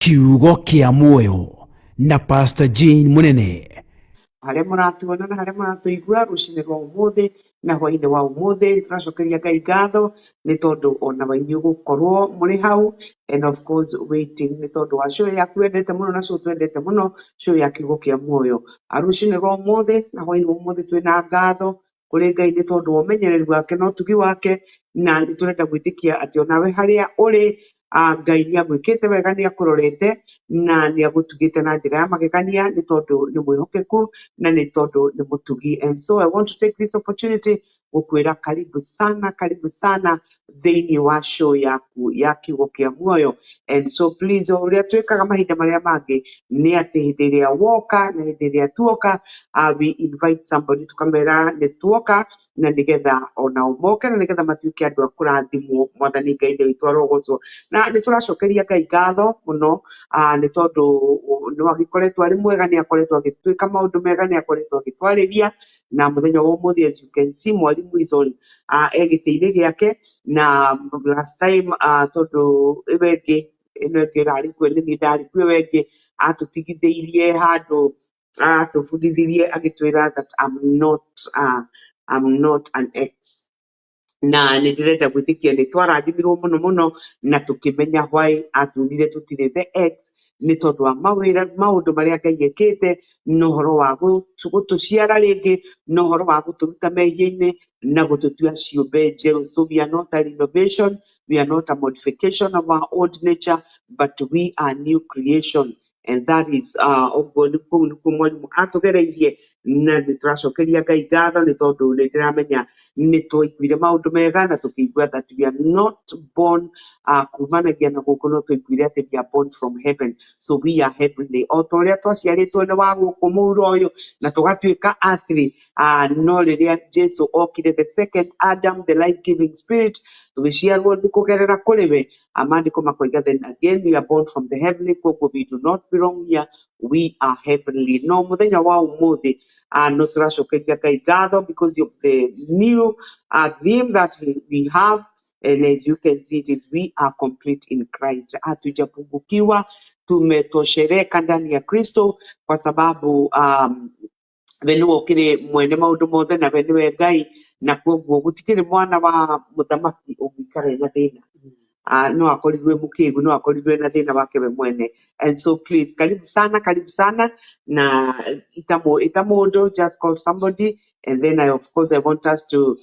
Kiugo kia MUOYO na Pastor Jean Munene. Harĩa mũratuona na harĩa mũratũigua rũcinĩ rwa ũmũthĩ na hwaĩ-inĩ wa ũmũthĩ tũracokeria Ngai ngatho nĩ tondũ ona inyuĩ gũkorwo mũrĩ hau and of course waiting nĩ tondũ wa show yaku wendete mũno na show twendete mũno, show ya Kiugo kia MUOYO. Rũcinĩ rwa ũmũthĩ na hwaĩ-inĩ wa ũmũthĩ twĩna ngatho kũrĩ Ngai nĩ tondũ wa ũmenyereri wake na ũtugi wake, na nĩ tũrenda gwĩtĩkia atĩ onawe harĩa ũrĩ Ngai nĩ agwĩkĩte wega, nĩ akũrorete na nĩ agũtugĩte na njĩra ya magegania nĩ tondũ nĩ mwĩhokeku na nĩ tondũ nĩ mũtugi. And so I want to take this opportunity gũkwĩra karibu sana thĩinĩ wa show yaku ya Kiugo kia MUOYO. And so please, o ũrĩa twĩkaga mahinda marĩa mangĩ nĩ atĩ hĩndĩ ĩrĩa woka na hĩndĩ ĩrĩa tuoka we invite somebody tukamera nĩ tuoka na nĩgetha onao moke na nĩgetha matuĩke andũ a kũrathimwo. Mwathani Ngai nĩ witũ arogocwo, na nĩ tũracokeria Ngai ngatho mũno nĩ tondũ nĩ agĩkoretwo arĩ mwega, nĩ akoretwo agĩtwĩka maũndũ mega, nĩ akoretwo agĩtwarĩria na mũthenya wa ũmũthĩ as you can see mwarimu is on gĩtĩ-inĩ gĩake, na last time tondũ ĩyo ĩngĩ ĩrarĩ kuo nĩ niĩ ndarĩ kuo, ĩyo ĩngĩ atũtigithĩirie handũ atũbundithirie agĩtwĩra that I'm not an ex, na nĩ ndĩrenda gwĩtĩkia nĩ twarathimirwo mũno na tũkĩmenya why atwĩrire tũtirĩ the ex, nĩ tondũ wa maũndũ marĩa Ngai ekĩte na ũhoro wa gũtũciara rĩngĩ na ũhoro wa gũtũruta mehia-inĩ na gũtũtua ciũmbe njerũ. So we are not a renovation, we are not a modification of our old nature, but we are new creation, and that is ũguo nĩkuo mwarimũ atũgereirie, na nĩ tũracokeria Ngai ngatho nĩ tondũ nĩ ndĩramenya nĩ twaiguire maũndũ mega na tũkĩigua that we are not born kumanagia na gũkũ, no twaiguire atĩ we are born from heaven, so we are heavenly. O ta ũrĩa twaciarĩtwo nĩ wa gũkũ mũhuro ũyũ na tũgatuĩka earthly, no rĩrĩa Jesu okire, the second Adam, the life giving spirit, tũgĩciarwo nĩ kũgerera kũrĩ we, maandĩko makoiga then again we are born from the heavenly, kwoguo we do not belong here, we are heavenly. No mũthenya wa ũmũthĩ no tũracokeria Ngai ngatho because of the new theme that we have, and as you can see it is we are complete in Christ. Hatujapungukiwa, tumetoshereka ndani ya Kristo kwa sababu we nĩwe ũkĩrĩ mwene maũndũ mothe na we nĩwe Ngai, na kwoguo gũtikĩrĩ mwana wa mũthamaki ũngĩikara na thĩna. No akorirwe mũkĩgu, no akorirwe na thĩna wake we mwene. And so please, karibu sana, na ita mũndũ, just call somebody, and then I want us to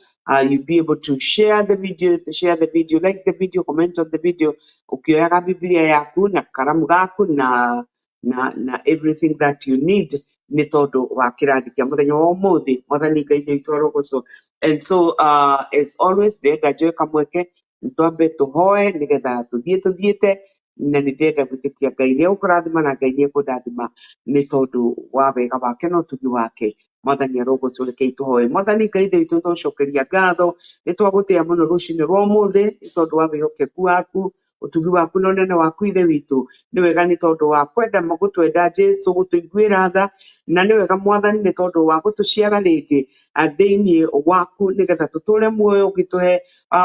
you be able to share the video, like the video, comment on the video, ukioyaga Biblia yaku na karamu gaku na everything that you need nĩ tondũ wa kĩrathi kĩa mũthenya wa ũmũthĩ. Mwathani Ngai nĩ witũ arogocwo. And so as always ndĩrenda njoe kamweke twambe tũhoe nĩgetha tũthiĩte, na nĩ ndĩrenda gwĩtĩkia Ngai nĩ egũkũrathima na Ngai nĩ ekũndathima nĩ tondũ wa wega wake na ũtugi wake. Mwathani arogocwo, rekei tũhoe. Mwathani Ngai nĩ witũ tũcokeria ngatho, nĩ twagũtĩĩa mũno rũcinĩ rwa ũmũthĩ nĩ tondũ wa wĩhokeku waku, ũtugi waku na ũnene waku ithe witũ. Nĩ wega nĩ tondũ wa kwenda gũtwenda Jesu, gũtũiguĩra tha, na nĩ wega Mwathani nĩ tondũ wa gũtũciara rĩngĩ thĩinĩ waku nĩgetha tũtũre muoyo,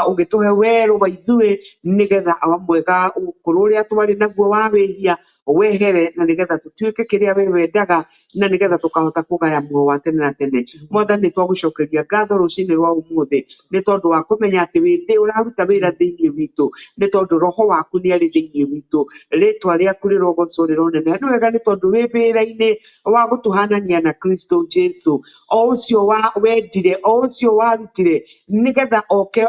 ũgĩtũhe werũ wa ithuĩ nĩgetha mwega ũkũrũ ũrĩa twarĩ naguo wa wĩhia wehere, na nĩgetha tũtuĩke kĩrĩa we wendaga, na nĩgetha tũkahota kũgaya muoyo wa tene na tene. Mwathani nĩ twagũcokeria ngatho rũcinĩ rwa ũmũthĩ nĩ tondũ wa kũmenya atĩ wĩ ũraruta wĩra thĩinĩ witũ, nĩ tondũ roho waku nĩ arĩ thĩinĩ witũ, rĩtwa rĩaku rĩrogocwo rĩronene. Nĩ wega nĩ tondũ wĩ wĩra-inĩ wa gũtũhanania na Kristo Jesu, o ũcio wendire, o ũcio warutire nĩgetha oke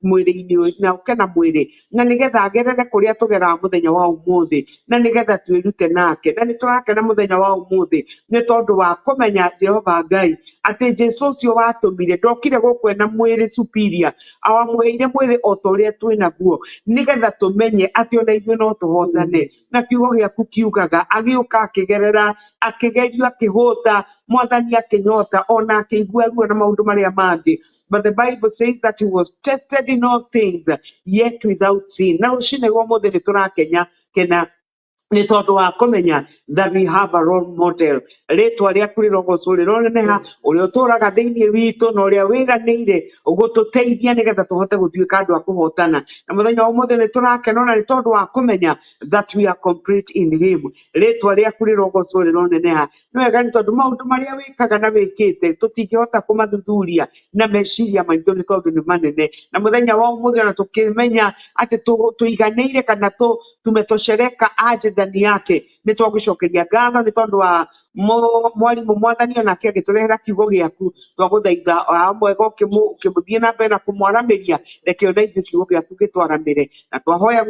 mwĩrĩ-inĩ ũyũ, na oke na mwĩrĩ, na nĩgetha agerere kũrĩa tũgeraga mũthenya wa ũmũthĩ, na nĩgetha twĩrute nake. Na nĩ tũrakena mũthenya wa ũmũthĩ nĩ tondũ wa kũmenya Jehova Ngai atĩ Jesu ũcio watũmire ndokire gũkũ ena mwĩrĩ superior, wamũheire mwĩrĩ o ta ũrĩa twĩ naguo nĩgetha tũmenye atĩ ona ithuĩ no tũhotane. Na kiugo gĩaku kiugaga agĩũka akĩgerera, akĩgerio, akĩhũta, Mwathani akĩnyota, ona akĩigua ruo na maũndũ marĩa mangĩ. But the Bible says that he was tested in all things yet without sin. Na rũcinĩ rwa ũmũthĩ nĩ tũrakena nĩ tondũ wa kũmenya that we have a role model. Rĩtwa rĩaku rĩrogocwo rĩroneneha ũrĩa ũtũũraga thĩinĩ witũ na ũrĩa wĩranĩire gũtũteithia nĩgetha tũhote gũtuĩka andũ a kũhotana. Na mũthenya wa ũmũthĩ nĩtũrakena na nĩ tondũ wa kũmenya that we are complete in him. Rĩtwa rĩaku rĩrogocwo rĩroneneha. Nĩ wega nĩ tondũ maũndũ marĩa wĩkaga na wĩkĩte tũtingĩhota kũmathuthuria na meciria maitũ nĩ tondũ nĩ manene. Na mũthenya wa ũmũthĩ ona tũkĩmenya atĩ tũiganĩire kana tumetoshereka aje ndani yake, nĩ twagũcokeria ngatho nĩ tondũ wa mwarimũ mwathani onake agĩtũrehera kiugo gĩaku. Twagũthaitha mwega ũkĩmũthiĩ na mbere na kũmwaramĩria, reke ona ithuĩ kiugo gĩaku gĩtwaramĩre, na twahoya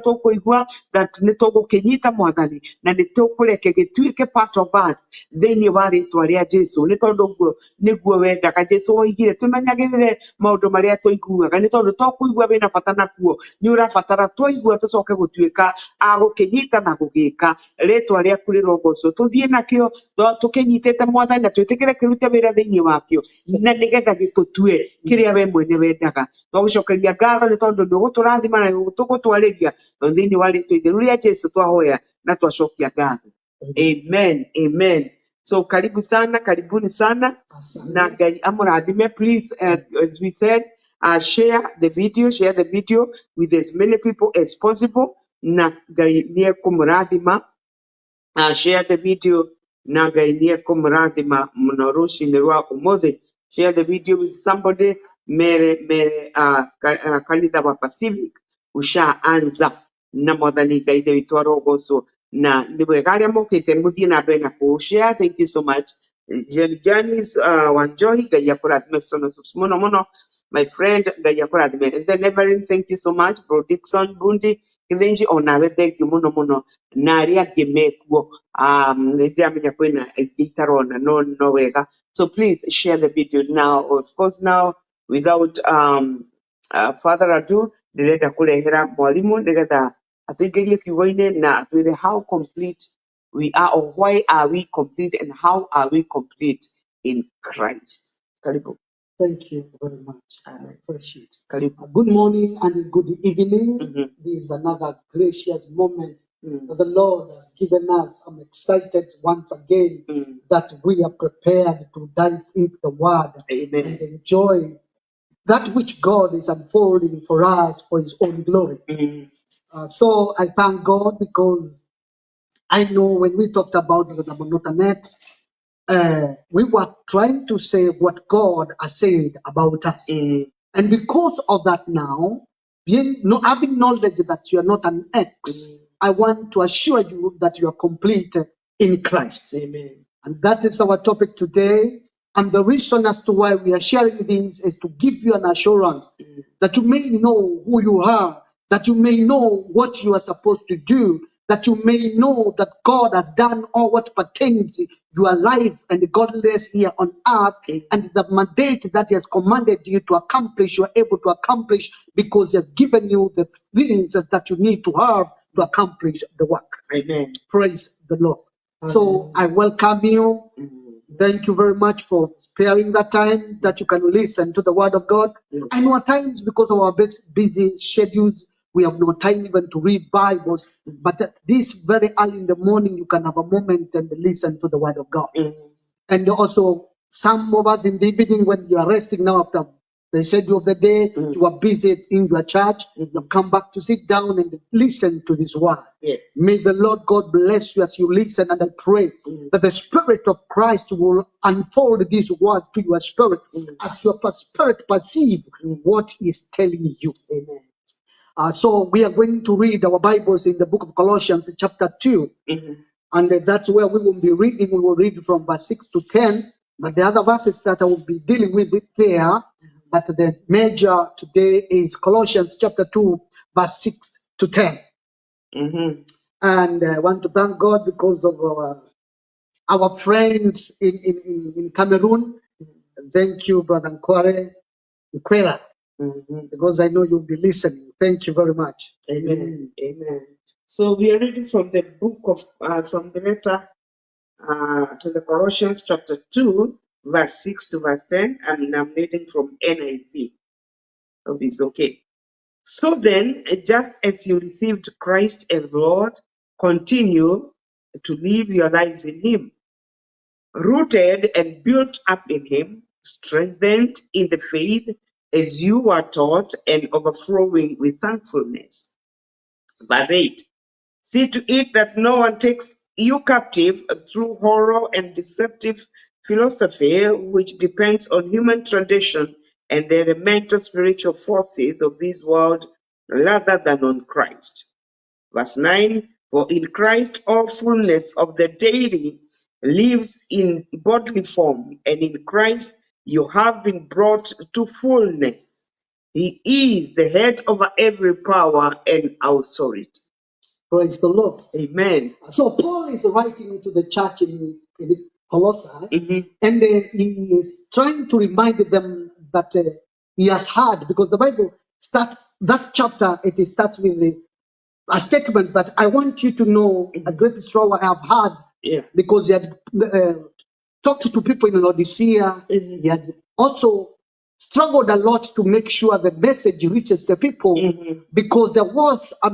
tũkũigua nĩ tũgũkĩnyita mwathani na nĩ tũkũreke gĩtuĩke part of us thĩinĩ wa rĩtwa rĩa Jesũ, nĩ tondũ ũguo nĩguo wendaga. Jesũ oigire tũmenyagĩrĩre maũndũ marĩa tũiguaga, nĩ tondũ to kũigua wĩna bata nakuo, nĩ ũrabatara twaigua tũcoke gũtuĩka a gũkĩnyita na gũgĩka. Rĩtwa rĩaku rĩrogocwo, tũthiĩ nakĩo tũkĩnyitĩte mwathani na twĩtĩkĩre kĩrute wĩra thĩinĩ wakĩo, na nĩgetha gĩtũtue kĩrĩa we mwene wendaga. Twagũcokeria ngatho nĩ tondũ nĩ ũgũtũrathima na tũgũtwarĩria thĩinĩ wa rĩtwa itheru rĩa Jesũ twahoya na twacokia ngatho. Amen, amen. So karibuni sana na Ngai amũrathime. Please, as we said, share the video with as many people as possible, na Ngai nĩ ekũmũrathima. Share the video na Ngai nĩ ekũmũrathima mũno rũcinĩ rwa ũmũthĩ. Share the video with somebody. Mere kanitha wa Pacific ushaanza na mwathani Ngai nĩ witũ arogocwo, na nĩ wega arĩa mokĩte mũthiĩ na mbere na kũshare. Thank you so much. Janice Wanjohi, Ngai akũrathime mũno mũno. My friend, Ngai akũrathime. And then Evelyn, thank you so much. Bro Dixon Bundi Kithenji, onawe thank you mũno mũno. Na arĩa angĩ mekuo nĩndĩramenya kwĩna aingĩ itarona no wega. So please share the video now. Of course, now without further ado, ndĩrenda kũrehera mwarimũ nĩgetha atũingĩrie kiugo-inĩ na atwĩre how complete we are, or why are we complete, and how are we complete in Christ. Karibu. Thank you very much. I appreciate it. Karibu. Good morning and good evening. This is another gracious moment that the Lord has given us. I'm excited once again that we are prepared to dive into the Word. Amen. And enjoy that which God is unfolding for us for His own glory. So I thank God because I know when we talked about the net, we were trying to say what God has said about us. And because of that now, having knowledge that you are not an X, I want to assure you that you are complete in Christ. Amen. And that is our topic today. And the reason as to why we are sharing this is to give you an assurance that you may know who you are, that you may know what you are supposed to do, that you may know that God has done all what pertains to your life and godliness here on earth, and the mandate that He has commanded you to accomplish, you are able to accomplish because He has given you the things that you need to have to accomplish the work. Amen. Praise the Lord. Amen. So I welcome you. Thank you very much for sparing that time that you can listen to the Word of God. I know at times because of our busy schedules, we have no time even to read Bibles, but this very early in the morning, you can have a moment and listen to the Word of God. And also, some of us in the evening, when you are resting now after the schedule of the day, you are busy in your church, you have come back to sit down and listen to this Word. Yes. May the Lord God bless you as you listen, and I pray that the Spirit of Christ will unfold this Word to your spirit as your spirit perceive what He is telling you. Amen. So we are going to read our Bibles in the book of Colossians chapter 2. And that's where we will be reading. We will read from verse 6 to 10. But the other verses that I will be dealing with it there. But the major today is Colossians chapter 2, verse 6 to 10. And I want to thank God because of our friends in Cameroon. Thank you, Brother Nkwera. Because I know you'll be listening. Thank you very much. Amen. Amen. So we are reading from the book of, from the letter to the Colossians chapter 2, verse 6 to verse 10, and I'm reading from NIV. Hope it's okay. So then, just as you received Christ as Lord, continue to live your lives in Him, rooted and built up in Him, strengthened in the faith as you are taught, and overflowing with thankfulness. Verse 8. See to it that no one takes you captive through horror and deceptive philosophy, which depends on human tradition and the elemental spiritual forces of this world rather than on Christ. Verse 9, for in Christ all fullness of the deity lives in bodily form, and in Christ you have been brought to fullness. He is the head over every power and authority. Praise the Lord. Amen. So Paul is writing to the church in Colossae, and he is trying to remind them that he has heard, because the Bible starts, that chapter, it starts with a statement that I want you to know a great struggle I have had, because he had talked to people in Laodicea. He had also struggled a lot to make sure the message reaches the people, because there was a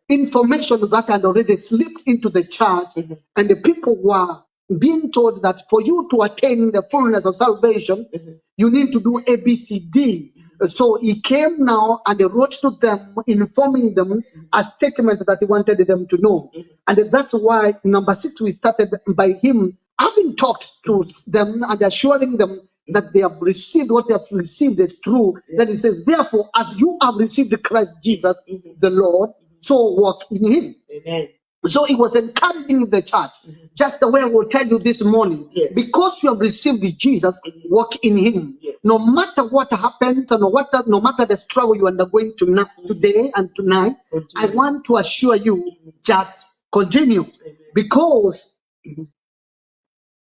information that had already slipped into the church, and the people were being told that for you to attain the fullness of salvation, you need to do ABCD. So he came now and he wrote to them, informing them a statement that he wanted them to know. And that's why number 6, we started by him having talked to them and assuring them that they have received what they have received is true. Then he says, therefore, as you have received Christ Jesus, the Lord, so walk in him. Amen. So he was encouraging the church, just the way I will tell you this morning, because you have received Jesus, walk in him. No matter what happens, and no matter the struggle you are undergoing today and tonight, I want to assure you, just continue. Because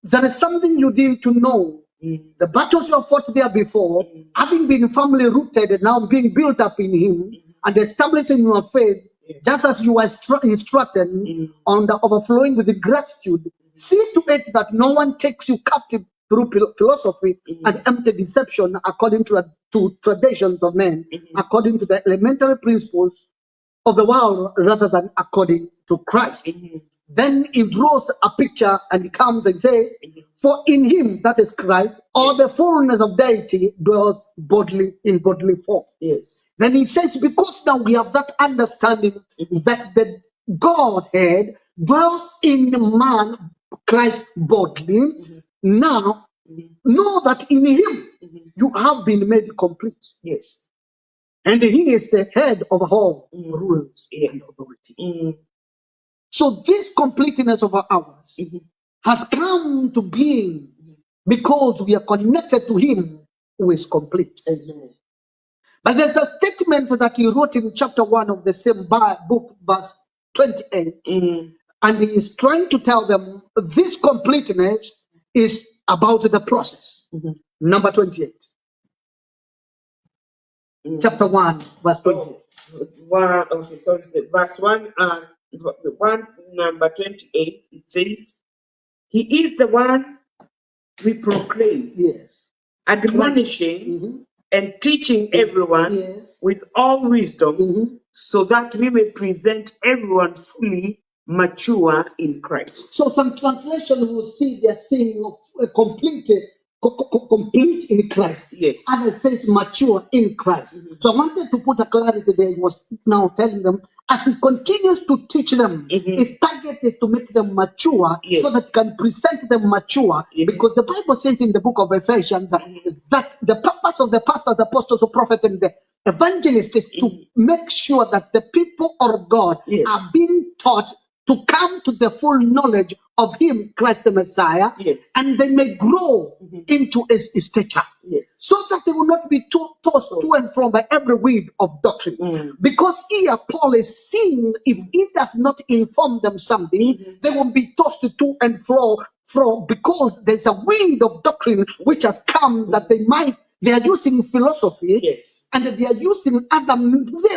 there is something you need to know. The battles you have fought there before, having been firmly rooted and now being built up in him and establishing your faith, just as you were instructed on the overflowing with the gratitude, see to it that no one takes you captive through philosophy and empty deception according to traditions of men, according to the elementary principles of the world rather than according to Christ. Then he draws a picture and he comes and says, for in him, that is Christ, all the fullness of deity dwells bodily in bodily form. Then he says, because now we have that understanding that the Godhead dwells in man, Christ bodily, now know that in him you have been made complete. And he is the head of all rulers and authority. So this completeness of ours has come to being because we are connected to him who is complete. But there's a statement that he wrote in chapter 1 of the same book, verse 28. And he is trying to tell them this completeness is about the process. Number 28. Chapter 1, verse 28. Verse 1, number 28, it says, he is the one we proclaim, admonishing and teaching everyone with all wisdom, so that we may present everyone fully mature in Christ. So some translation will see they're saying complete in Christ. And it says mature in Christ. So I wanted to put a clarity there. He was now telling them, as he continues to teach them, his target is to make them mature, so that he can present them mature. Because the Bible says in the book of Ephesians that the purpose of the pastors, apostles, prophets, and the evangelists is to make sure that the people of God are being taught to come to the full knowledge of him, Christ the Messiah, and they may grow into his stature, so that they will not be tossed to and from by every wind of doctrine. Because here Paul is seeing, if he does not inform them something, they will be tossed to and fro, because there's a wind of doctrine which has come that they are using philosophy, and they are using other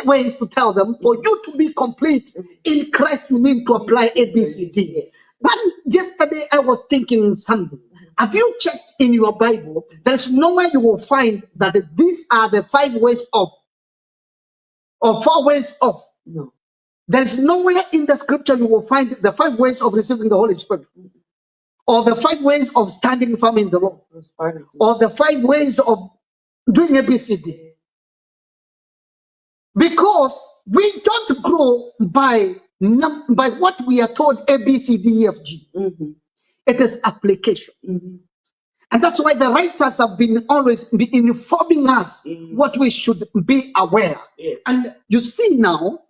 ways to tell them, for you to be complete in Christ, you need to apply ABCD. But yesterday I was thinking something. Have you checked in your Bible? There's nowhere you will find that these are the 5 ways of, or 4 ways of. No. There's nowhere in the scripture you will find the 5 ways of receiving the Holy Spirit, or the 5 ways of standing firm in the Lord, or the 5 ways of doing ABCD. Because we don't grow by what we are told A, B, C, D, E, F, G. It is application. And that's why the writers have been always informing us what we should be aware. And you see now,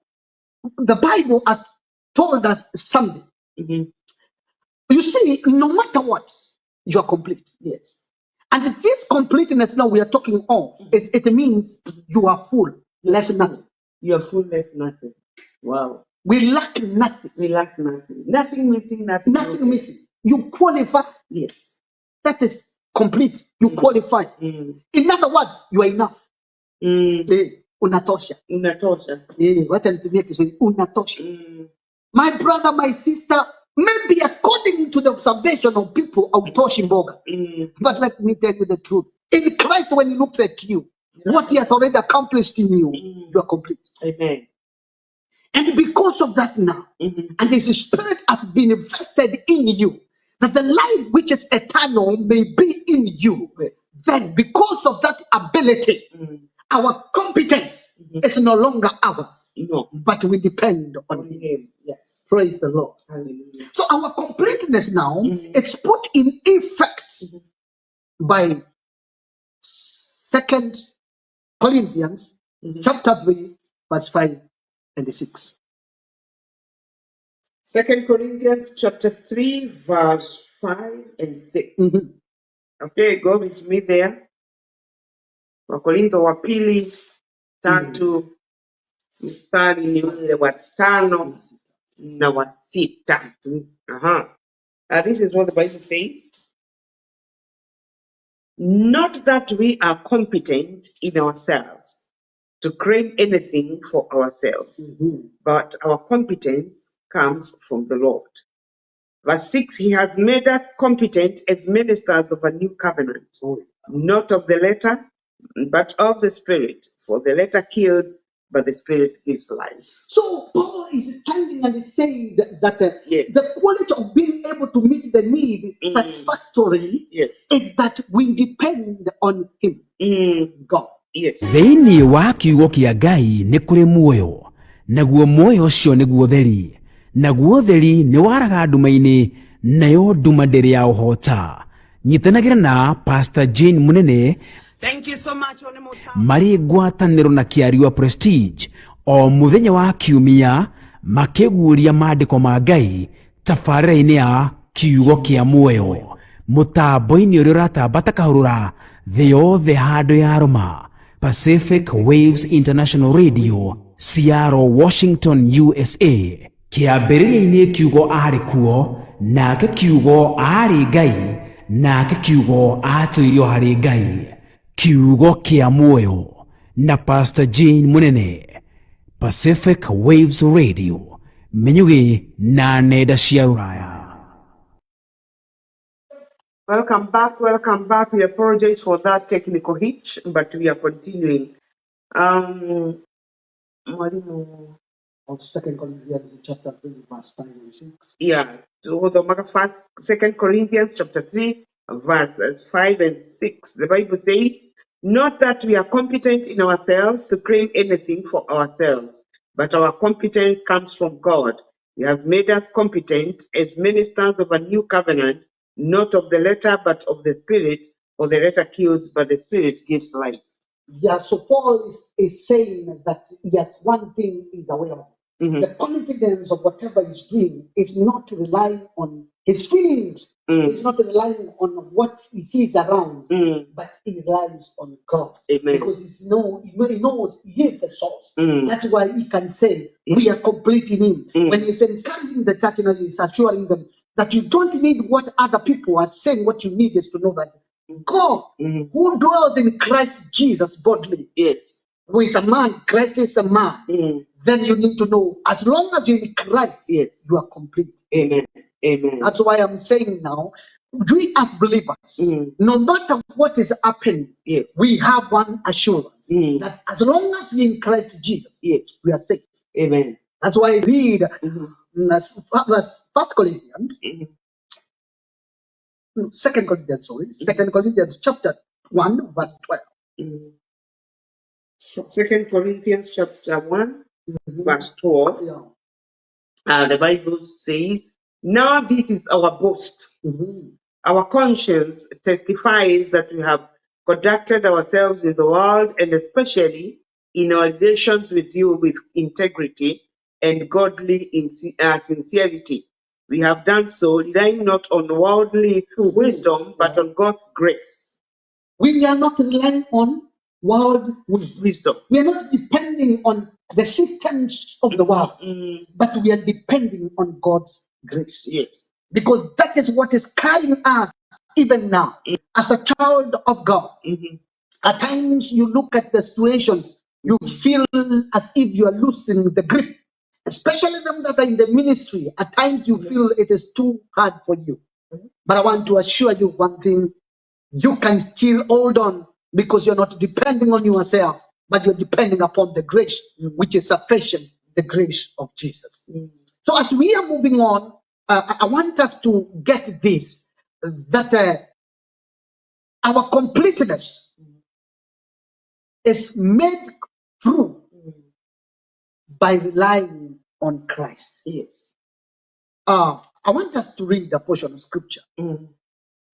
the Bible has told us something. You see, no matter what, you are complete. Yes. And this completeness now we are talking of, it means you are full, less nothing. You are full, less nothing. Wow. We lack nothing. We lack nothing. Nothing missing, nothing. Nothing missing. You qualify. Yes. That is complete. You qualify. In other words, you are enough. Unatosha. Unatosha. What anatumia Kiswahili? Unatosha. My brother, my sister, maybe according to the observation of people, hautoshi mboga. But let me tell you the truth. In Christ, when he looks at you, what he has already accomplished in you, you are complete. Amen. And because of that now, and his spirit has been invested in you, that the life which is eternal may be in you. Then because of that ability, our competence is no longer ours, but we depend on him. Yes. Praise the Lord. Hallelujah. So our completeness now is put in effect by 2 Corinthians chapter 3, verse 5 and 6. 2 Corinthians chapter 3, verse 5 and 6. Okay, go with me there. Wakorintho wa pili 3 mstari ni ule wa 5 na wa 6. This is what the Bible says. Not that we are competent in ourselves to claim anything for ourselves, but our competence comes from the Lord. Verse 6, he has made us competent as ministers of a new covenant, not of the letter, but of the Spirit. For the letter kills, but the Spirit gives life. So Paul is standing and he says that the quality of being able to meet the need satisfactorily is that we depend on him, God. Yes. Thĩinĩ wa kiugo kĩa Ngai nĩ kũrĩ muoyo, naguo muoyo ũcio nĩguo theri, naguo theri nĩ waraga nduma-inĩ, nayo nduma ndĩrĩ ya ũhoota. Nyitanagĩra na Pastor Jane Munene. Thank you so much. Marĩ ngwatanĩro na Kĩariũa Prestige o mũthenya wa kiumia makĩguũria maandĩko ma Ngai tabarĩra-inĩ ya kiugo kĩa muoyo, mũtambo-inĩ ũrĩa ũratambata kahũrũra thĩ yothe handũ ya Roma, Pacific Waves International Radio, Seattle, Washington, USA. Kĩambĩrĩria-inĩ kiugo aarĩ kuo, nake kiugo aarĩ Ngai, nake kiugo aatũirio harĩ Ngai. Kiugo kĩa muoyo na Pastor Jane Munene, Pacific Waves Radio, Menyugi na nenda cia Rũraya. Welcome back. We apologize for that technical hitch, but we are continuing. Mwalimu Of 2 Corinthians chapter 3, verse 5 and 6. Yeah, to the first 2 Corinthians chapter 3, verses 5 and 6. The Bible says, not that we are competent in ourselves to claim anything for ourselves, but our competence comes from God. He has made us competent as ministers of a new covenant, not of the letter, but of the Spirit. For the letter kills, but the Spirit gives life. Yeah, so Paul is saying that yes, one thing is aware of. The confidence of whatever he's doing is not relying on his feelings. He's not relying on what he sees around, but he relies on God. Amen. Because he knows he is the source. That's why he can say, we are complete in him. When he's encouraging the church, he's assuring them that you don't need what other people are saying. What you need is to know that God, who dwells in Christ Jesus bodily, who is a man, Christ is a man, then you need to know, as long as you're in Christ, you are complete. Amen. Amen. That's why I'm saying now, we as believers, no matter what is happening, we have one assurance that as long as we're in Christ Jesus, we are safe. Amen. That's why I read First Corinthians, Second Corinthians, sorry, Second Corinthians chapter 1, verse 12. Second Corinthians chapter 1, verse 12. Yeah. The Bible says, "Now this is our boast. Our conscience testifies that we have conducted ourselves in the world, and especially in our relations with you, with integrity and godly sincerity. We have done so, relying not on worldly wisdom, but on God's grace." We are not relying on world wisdom. We are not depending on the systems of the world, but we are depending on God's grace. Yes. Because that is what is carrying us even now. As a child of God, at times you look at the situations, you feel as if you are losing the grip. Especially them that are in the ministry, at times you feel it is too hard for you. But I want to assure you one thing, you can still hold on because you're not depending on yourself, but you're depending upon the grace, which is sufficient, the grace of Jesus. So as we are moving on, I want us to get this, that our completeness is made through by relying on Christ. Yes. I want us to read a portion of scripture.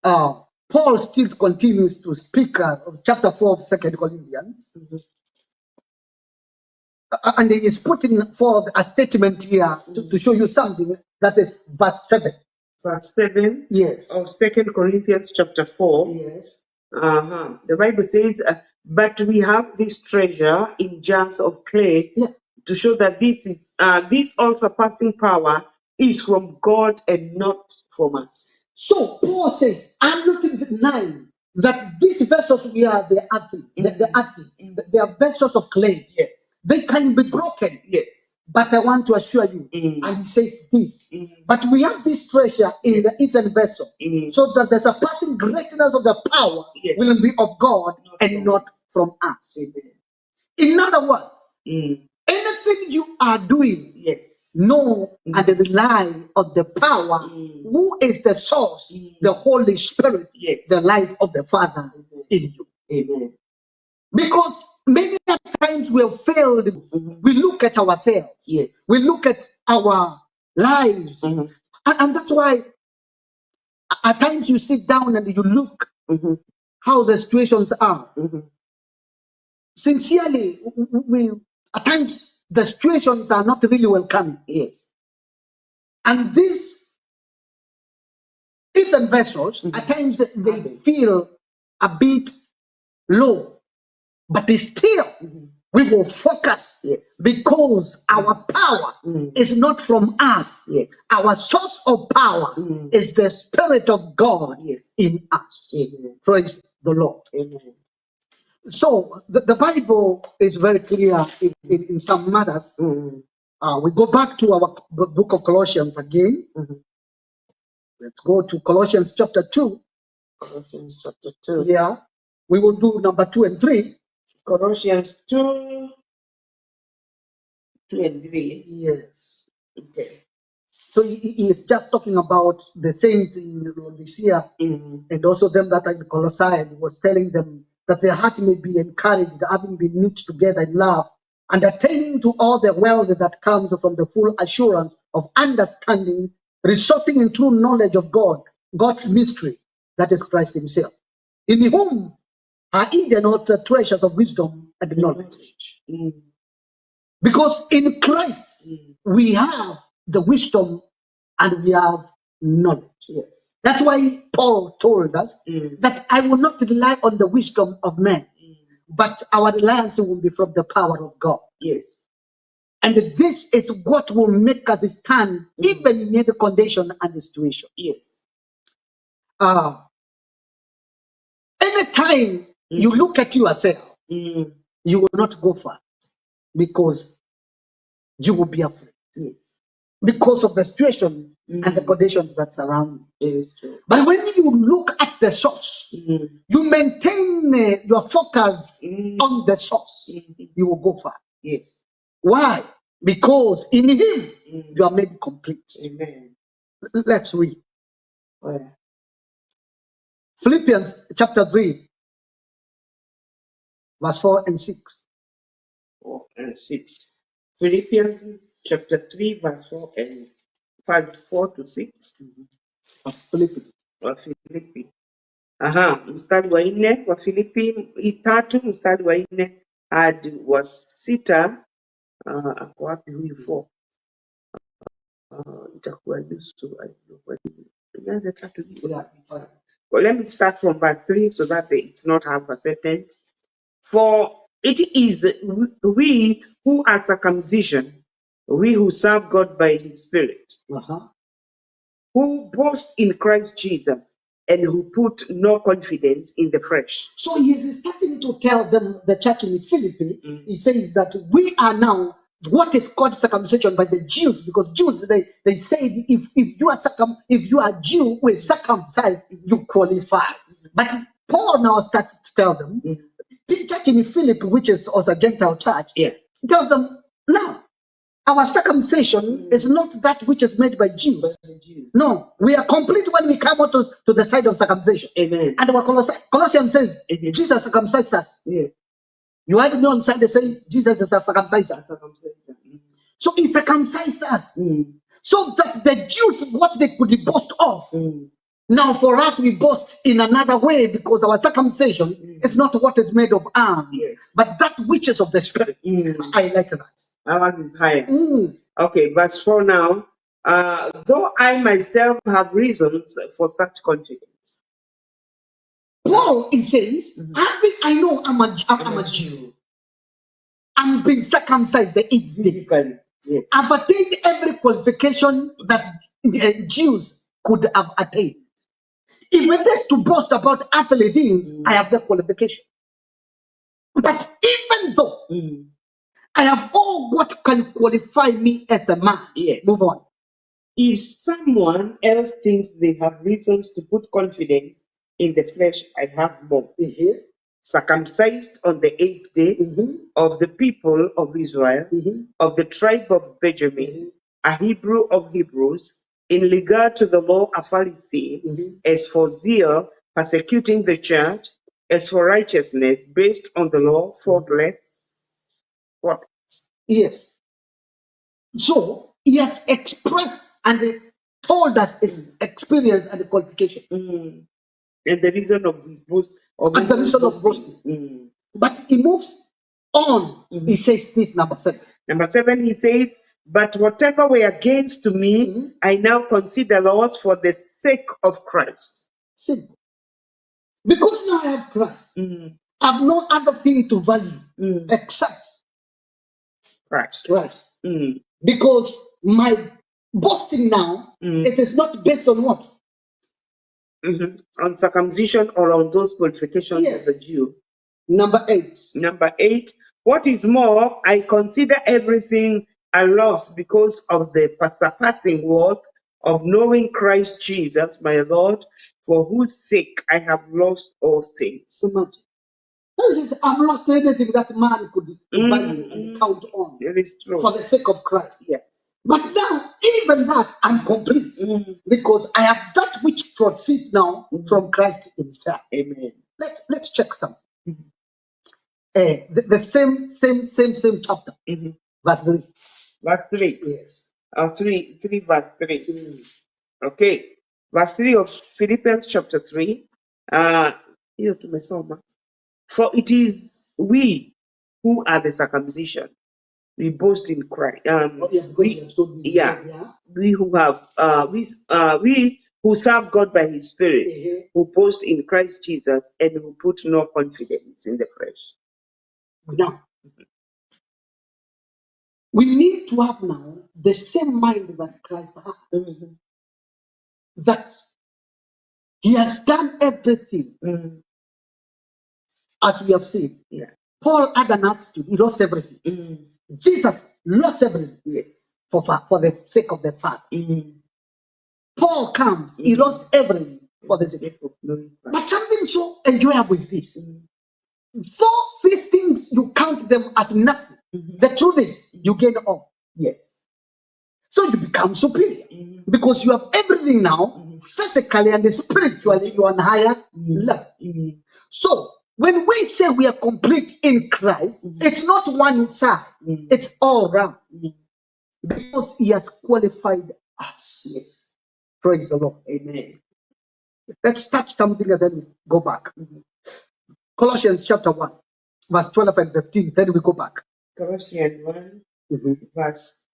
Paul still continues to speak of chapter 4 of 2 Corinthians. And he is putting forth a statement here to show you something. That is verse 7. Verse 7 Yes. of 2 Corinthians chapter 4. Yes. The Bible says, "But we have this treasure in jars of clay, to show that this all surpassing power is from God and not from us." So Paul says, I'm not denying that these vessels we are the earthy, they are vessels of clay. Yes. They can be broken. Yes. But I want to assure you, and he says this, but we have this treasure in the earthen vessel, so that the surpassing greatness of the power will be of God and not from us. In other words, anything you are doing, know and rely on the power, who is the source, the Holy Spirit, the light of the Father in you. Amen. Because many times we have failed. We look at ourselves. Yes. We look at our lives. And that's why at times you sit down and you look how the situations are. Sincerely, at times the situations are not really welcoming. Yes. And these earthen vessels, at times they feel a bit low. But still, we will focus because our power is not from us. Our source of power is the Spirit of God in us. Praise the Lord. So the Bible is very clear in some matters. We go back to our book of Colossians again. Let's go to Colossians chapter 2. Colossians chapter 2. Yeah. We will do number 2 and 3. Colossians 2, 2 and 3. Yes. Okay. So he is just talking about the saints in Laodicea and also them that are in Colossae. He was telling them that their heart may be encouraged, having been knit together in love, and attaining to all the wealth that comes from the full assurance of understanding, resulting in true knowledge of God, God's mystery, that is Christ himself, in whom are hidden all the treasures of wisdom and knowledge. Because in Christ we have the wisdom and we have knowledge. Yes. That's why Paul told us that I will not rely on the wisdom of men, but our reliance will be from the power of God. Yes. And this is what will make us stand even in any condition and situation. Yes. Anytime you look at yourself, you will not go far because you will be afraid. Yes. Because of the situation and the conditions that surround you. It is true. But when you look at the source, you maintain your focus on the source, you will go far. Yes. Why? Because in him you are made complete. Amen. Let's read. Where? Philippians chapter 3, verse 4 and 6. 4 and 6. Philippians chapter 3, verse 4 and verse 4 to 6. Philippians. Wa Filipi. Aha, mstari wa 4 wa Filipi 3 mstari wa 4 hadi wa 6. Ako wapi huyu 4? Itakuwa nusu. Ianze 3. Yeah. Well, let me start from verse 3 so that it's not half a sentence. For it is we who are circumcision, we who serve God by his Spirit, who boast in Christ Jesus, and who put no confidence in the flesh. So he's starting to tell them, the church in Philippi, he says that we are now what is called circumcision by the Jews, because Jews they say if you are Jew with circumcised, you qualify. But Paul now starts to tell them, the church in Philippi, which is also a Gentile church, tells them, now our circumcision is not that which is made by Jews. No, we are complete when we come out to the side of circumcision. Amen. And our Colossians says, Jesus circumcised us. Yeah. You have no on Sunday say Jesus is a circumciser. So he circumcised us. So that the Jews, what they could boast of, now for us we boast in another way, because our circumcision is not what is made of arms, but that which is of the Spirit. I like that. Ours is higher. Okay, verse 4 now. Though I myself have reasons for such confidence. Paul, he says, I know I'm a Jew. I'm being circumcised the 8th day. Yes. I've attained every qualification that Jews could have attained. If it is to boast about earthly things, I have the qualification. But even though I have all what can qualify me as a man, move on. If someone else thinks they have reasons to put confidence in the flesh, I have more. Circumcised on the 8th day, of the people of Israel, of the tribe of Benjamin, a Hebrew of Hebrews, in regard to the law a Pharisee, as for zeal, persecuting the church, as for righteousness, based on the law, faultless. What? Yes. So he has expressed and told us his experience and the qualification. And the reason of his boast. And the reason of boasting. But he moves on. He says this, number 7. Number 7, he says, but whatever were gains to me, I now consider loss for the sake of Christ. Simple. Because now I have Christ, I have no other thing to value except Christ. Because my boasting now, it is not based on what? On circumcision or on those qualifications of the Jew. Number 8. Number 8. What is more, I consider everything a loss because of the surpassing worth of knowing Christ Jesus, my Lord, for whose sake I have lost all things. Imagine. I've lost anything that man could value and count on. It is true. For the sake of Christ. Yes. But now, even that, I'm complete. Because I have that which proceeds now from Christ himself. Amen. Let's check something. The same chapter. Verse 3. Verse 3. Yes. 3 verse 3. Okay. Verse 3 of Philippians chapter 3. Hiyo tumesoma. For it is we who are the circumcision. We boast in Christ. We who have we who serve God by his Spirit, who boast in Christ Jesus, and who put no confidence in the flesh. Now, we need to have now the same mind that Christ had. That he has done everything as we have seen. Paul had an attitude, he lost everything. Jesus lost everything for the sake of the Father. Paul comes, he lost everything for the sake of glory. But something so enjoyable is this. So these things, you count them as nothing. The truth is, you gain all. Yes. So you become superior because you have everything now, physically and spiritually, you are on higher level. So when we say we are complete in Christ, it's not one side, it's all round. Because he has qualified us. Yes. Praise the Lord. Amen. Let's touch something and then we go back. Colossians chapter 1, verse 12 and 15. Then we go back. Colossians 1, verse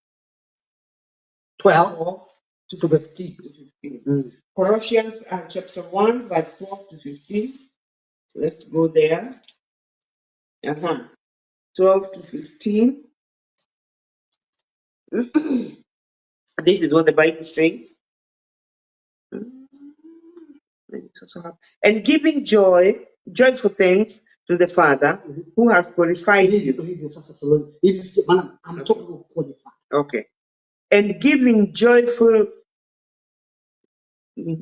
12 to 15. Colossians chapter 1, verse 12 to 15. Let's go there. 12 to 15. This is what the Bible says. And giving joyful thanks to the Father who has qualified you. I'm talking about qualified. Okay. And giving joyful. Yeah,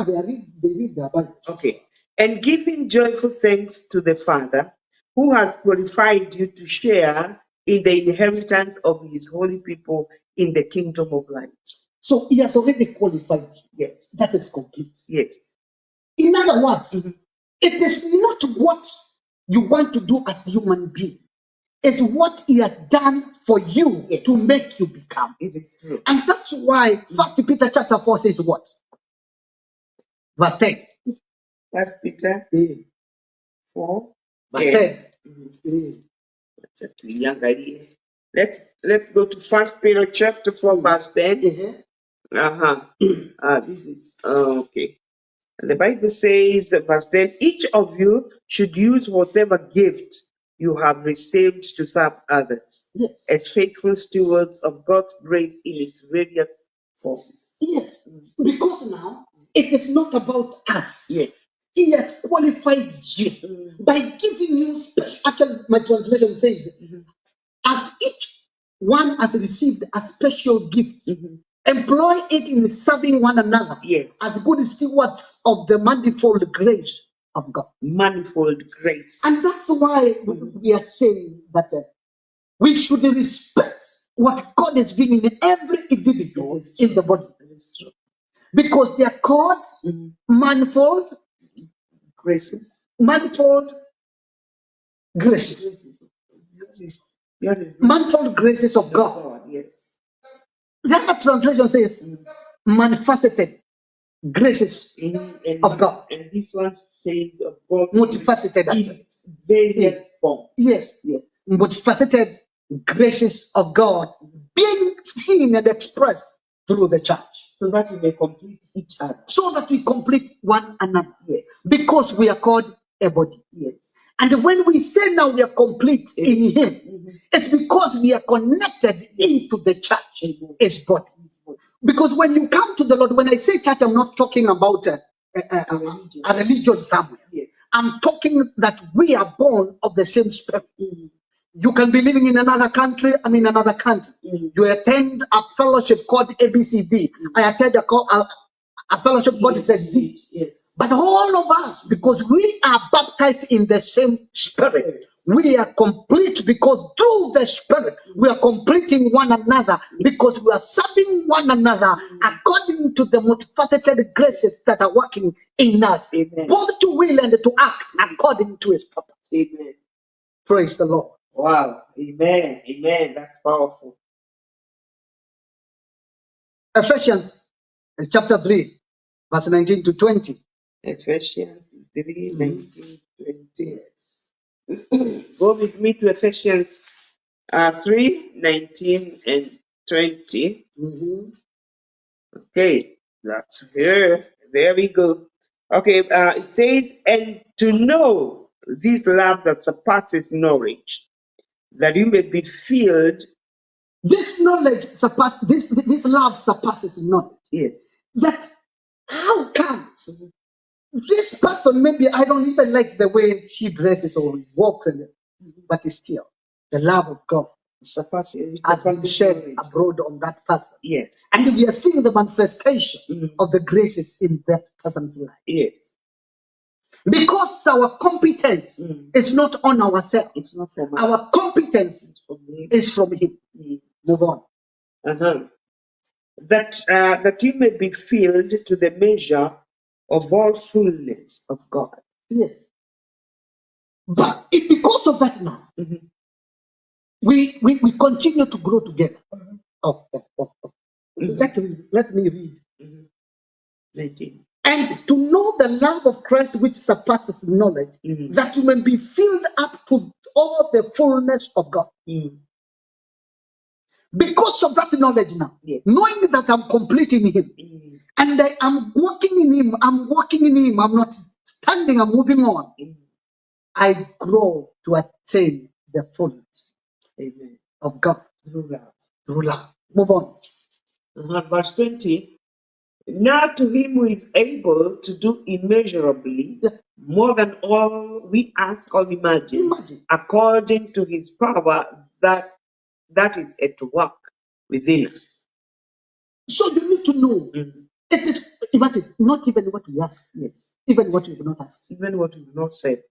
they read their Bible. Okay. And giving joyful thanks to the Father who has qualified you to share in the inheritance of his holy people in the kingdom of light. So he has already qualified you. Yes. That is complete. Yes. In other words, it is not what you want to do as a human being. It's what he has done for you to make you become. It is true. And that's why 1 Peter chapter 4 says what? Verse 10. 1 Peter 4. Verse 10. Let's go to 1 Peter chapter 4, verse 10. This is okay. And the Bible says, verse 10, each of you should use whatever gift you have received to serve others as faithful stewards of God's grace in its various forms. Yes, because now it is not about us. Yes. He has qualified you by giving you special. Actually, my translation says, as each one has received a special gift, employ it in serving one another as good stewards of the manifold grace of God. Manifold grace. And that's why we are saying that we should respect what God is giving every individual in the body. Because they are called manifold graces. Manifold graces. Manifold graces of God. Yes. The other translation says manifested graces of God. And this one says of God. Multifaceted. In various forms. Yes. Multifaceted graces of God being seen and expressed through the church. So that we may complete each other. So that we complete one another. Yes. Because we are called a body. Yes. And when we say now we are complete in Him, it's because we are connected into the church, His body. Because when you come to the Lord, when I say church, I'm not talking about a religion somewhere. Yes. I'm talking that we are born of the same spirit. You can be living in another country, I'm in another country. You attend a fellowship called ABCD. I attend a fellowship called Z. Yes. But all of us, because we are baptized in the same spirit, we are complete because through the spirit, we are completing one another because we are serving one another according to the multifaceted graces that are working in us, both to will and to act according to His purpose. Amen. Praise the Lord. Wow. Amen. Amen. That's powerful. Ephesians chapter 3, verse 19 to 20. Ephesians 3, 19, 20. Go with me to Ephesians 3, 19 and 20. Okay, that's here. There we go. Okay, it says, and to know this love that surpasses knowledge, that you may be filled. This knowledge surpasses, this love surpasses knowledge. Yes. That's how comes this person, maybe I don't even like the way she dresses or walks, but it's still the love of God has been shed abroad on that person. Yes. And we are seeing the manifestation of the graces in that person's life. Yes. Because our competence is not on ourselves. It's not from us. Our competence It's from Him. is from Him. Move on. That you may be filled to the measure of all fullness of God. Yes. But because of that now, we continue to grow together. Let me read. 19. And to know the love of Christ which surpasses knowledge, that you may be filled up to all the fullness of God. Because of that knowledge now, knowing that I'm complete in Him, and I am walking in Him, I'm not standing, I'm moving on. I grow to attain the fullness of God through love. Move on. Verse 20. Now to Him who is able to do immeasurably more than all we ask or imagine. According to His power that is at work within us. So you need to know. It is, imagine, not even what we ask. Yes. Even what we have not asked. Even what we have not said.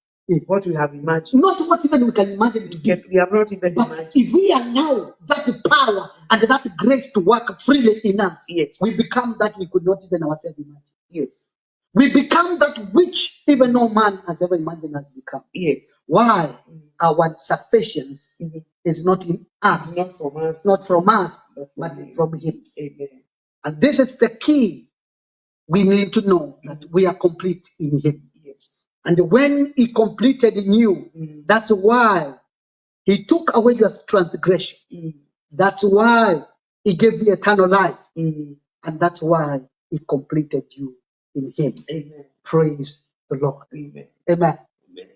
What we have imagined. Not what even we can imagine to give. We have not even but imagined. If we allow that power and that grace to work freely in us, we become that we could not even ourselves imagine. Yes. We become that which even no man has ever imagined us become. Yes. Why? Our sufficiency is not in us. Not from us. Not from us, but from Him. Amen. And this is the key. We need to know that we are complete in Him. Yes. And when He completed in you, that's why He took away your transgression. That's why He gave you eternal life. And that's why He completed you in Him. Amen. Praise the Lord. Amen. Amen. Amen.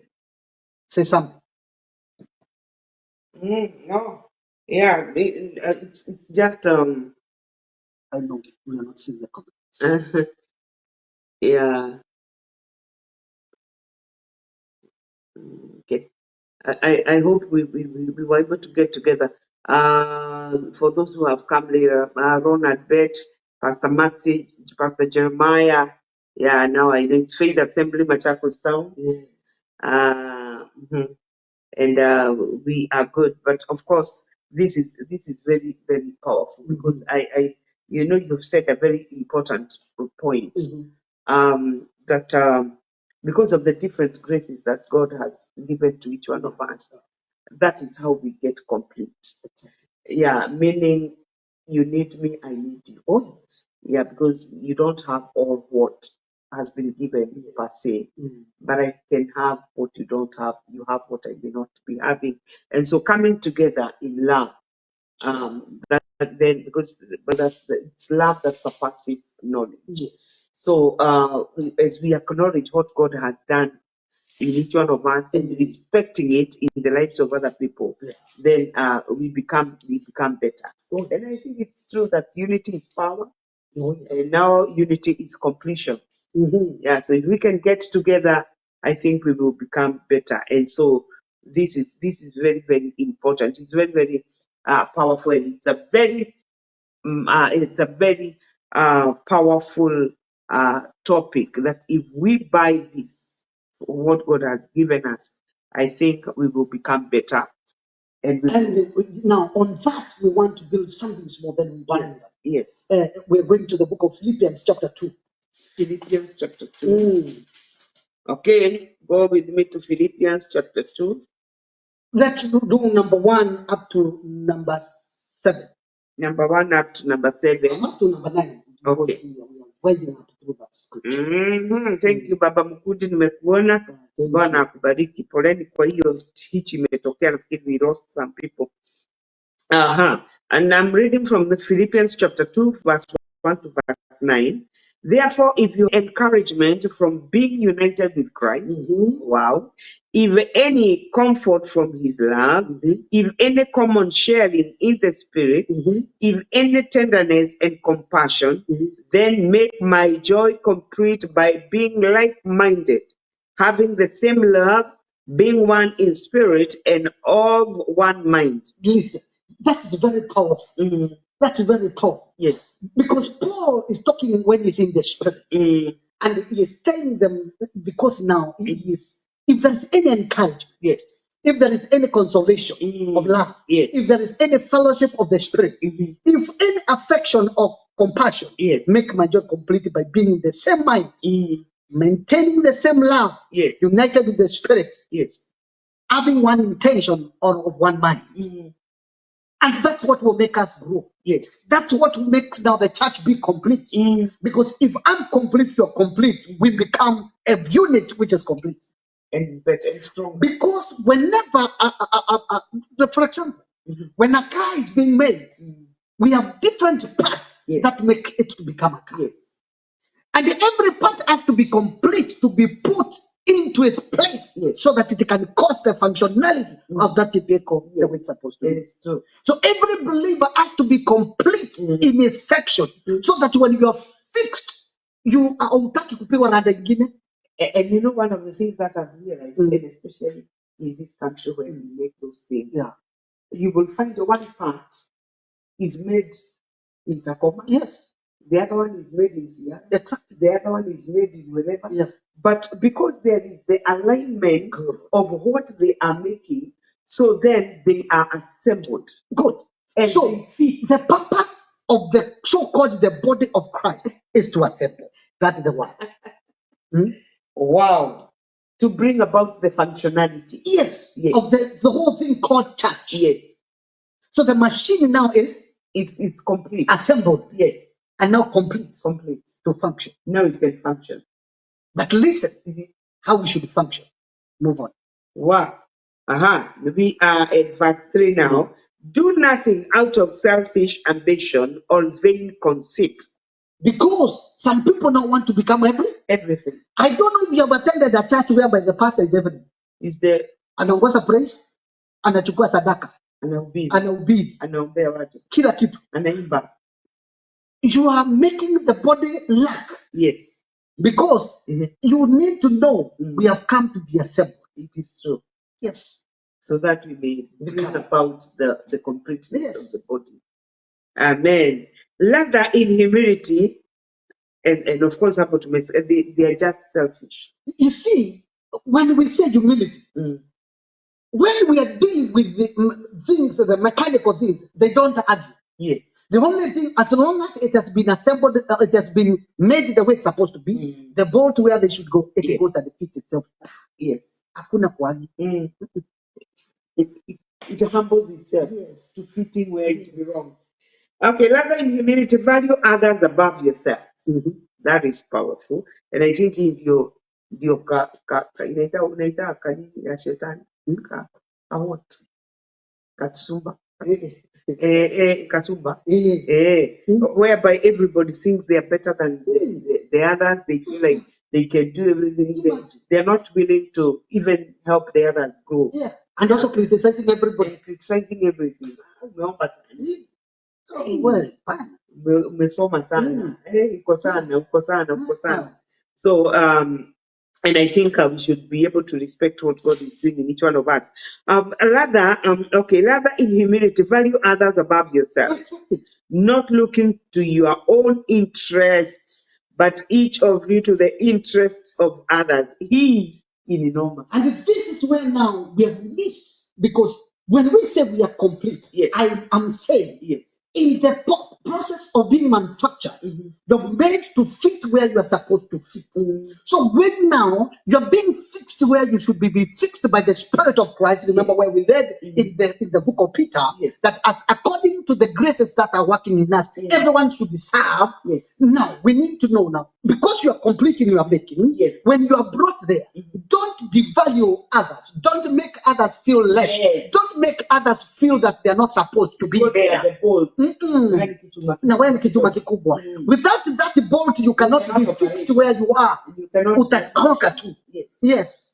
Say something. No. Yeah, it's just I know we are not seeing the comments. yeah. Okay. I hope we were able to get together. For those who have come later, Ronald Bet, Pastor Mercy, Pastor Jeremiah. Yeah, now I know it's Faith Assembly, Machakos Town. Yes. And we are good. But of course, this is very, very powerful because you've said a very important point. That because of the different graces that God has given to each one of us, that is how we get complete. Yeah, meaning you need me, I need you. Oh, yes. Yeah, because you don't have all what has been given per se, but I can have what you don't have. You have what I may not be having, and so coming together in love. It's love that surpasses knowledge. Yes. So as we acknowledge what God has done in each one of us and respecting it in the lives of other people, then we become better. And I think it's true that unity is power, and now unity is completion. Yeah, so if we can get together, I think we will become better. And so this is very, very important. It's very, very powerful, and it's a very powerful topic that if we buy this, what God has given us, I think we will become better. And now on that, we want to build something small, then we buy yes. We're going to the book of Philippians chapter 2. Philippians chapter 2. Okay, go with me to Philippians chapter 2. Let's do number 1 up to number 7. Number 1 up to number 7. Up to number 9. Okay. Where you have to through that scripture. Thank you Baba Mkuji, nimekuona. Bwana akubariki. Poleni kwa hiyo hichi imetokea, nafikiri we lost some people. And I'm reading from the Philippians chapter 2, verse 1 to verse 9. Therefore, if you encouragement from being united with Christ, wow, if any comfort from His love, if any common sharing in the Spirit, if any tenderness and compassion, then make my joy complete by being like-minded, having the same love, being one in spirit and of one mind. Listen, that's very powerful. That's very powerful. Yes. Because Paul is talking when he's in the spirit. And he is telling them because now he is, if there is any encouragement, Yes. if there is any consolation of love, Yes. if there is any fellowship of the Spirit, if any affection or compassion, Yes. make my joy complete by being in the same mind, maintaining the same love, Yes. united with the Spirit, Yes. having one intention or of one mind. And that's what will make us grow. Yes. That's what makes now the church be complete. Because if I'm complete, you're complete, we become a unit which is complete. And better and stronger. Because whenever, for example, when a car is being made, we have different parts that make it to become a car. Yes. And every part has to be complete to be put into its place so that it can cause the functionality of that vehicle the way it's supposed to be. It's true. So every believer has to be complete in his section so that when you are fixed, you are hautaki kupewa rada ingine. And you know, one of the things that I've realized, and especially in this country where we make those things, you will find one part is made in Tacoma. Yes. The other one is made in Seattle. Exactly. The other one is made in wherever. Yeah. But because there is the alignment of what they are making, so then they are assembled. Good. And so the purpose of the so-called the body of Christ is to assemble. That's the one. Wow. To bring about the functionality. Yes. Of the whole thing called church. Yes. So the machine now is complete. Assembled. Yes. And now complete. Complete. To function. Now it can function. But listen, how we should function. Move on. Wow. We are at verse 3 now. Do nothing out of selfish ambition or vain conceit. Because some people now want to become everything. I don't know if you have attended a church whereby the pastor is everything. Is there? Anaongoza praise, anachukua sadaka, anahubiri, anaombea watu, kila kitu, anaimba. You are making the body lack. Yes. Because you need to know we have come to be assembled. It is true. Yes. So that we may bring about the completeness of the body. Amen. Rather in humility, and of course, they are just selfish. You see, when we say humility, when we are dealing with the things, the mechanical things, they don't argue. Yes. The only thing, as long as it has been assembled, it has been made the way it's supposed to be, the bolt where they should go, it goes and it fits itself. Yes. Hakuna kuargue. It humbles itself to fit in where it belongs. Okay, rather in humility, value others above yourself. That is powerful. And I think in your inaita kanini ya shetani katsumba kasumba whereby everybody thinks they are better than the others. They feel like they can do everything. They're not willing to even help the others grow. Yeah. And also criticizing everybody. Criticizing everything. Umesoma sana. Uko sana. So and I think we should be able to respect what God is doing in each one of us. Rather in humility, value others above yourself. Not looking to your own interests, but each of you to the interests of others. He in enormous. And this is where now we have missed, because when we say we are complete, I am saying in the process of being manufactured, you're made to fit where you are supposed to fit. So when now you're being fixed where you should be fixed by the Spirit of Christ. Remember where we read in the book of Peter that as according to the graces that are working in us, everyone should serve. Now we need to know now, because you are complete in your making. When you are brought there, don't devalue others. Don't make others feel less. Don't make others feel that they are not supposed to be there. Without that bolt, you cannot be fixed where you are. Yes.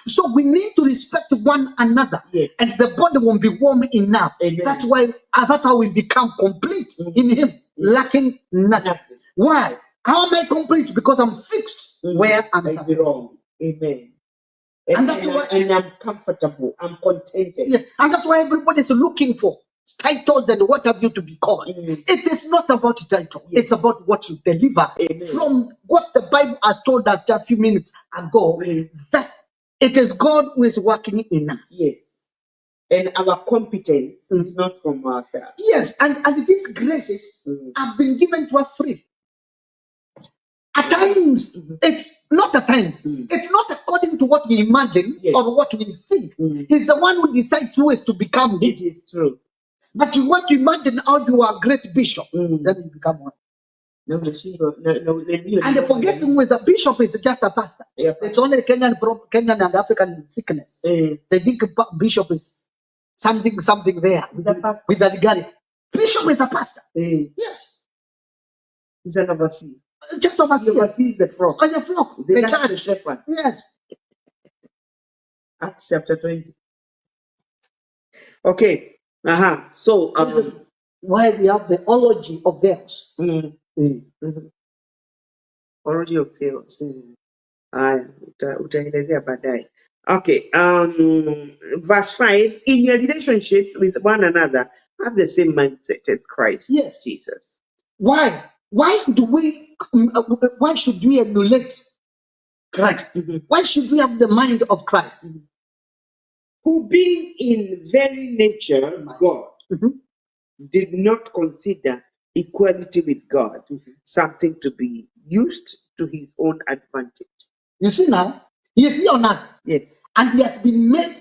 So we need to respect one another, and the body won't be warm enough. That's how we become complete in Him, lacking nothing. Why? How am I complete? Because I'm fixed where I'm belong. Amen. And that's why I'm comfortable. I'm contented. Yes, and that's why everybody is looking for titles and what have you to be called. It is not about title. It's about what you deliver. From what the Bible has told us just a few minutes ago, that it is God who is working in us. Yes. And our competence is not from ourselves. Yes, and these graces have been given to us free. At times, it's not at times. It's not according to what we imagine or what we think. He's the one who decides who is to become. It is true. But you want to imagine how you are a great bishop, then you become one. No, And forgetting who is a bishop is just a pastor. It's only Kenyan and African sickness. They think bishop is something there with the legality. Bishop is a pastor. Yes. He's an overseer. Just overseer. The overseer is the flock. And the flock. The church. shepherd. Yes. Acts chapter 20. Okay. So this is why we have the ology of theirs. Ology of theos. Utaelezea baadaye. Okay. Verse 5. In your relationship with one another, have the same mindset as Christ. Yes. Jesus. Why? Why should we emulate Christ? Why should we have the mind of Christ? Who being in very nature God, did not consider equality with God something to be used to his own advantage. You see now, he is here on earth. Yes. And he has been made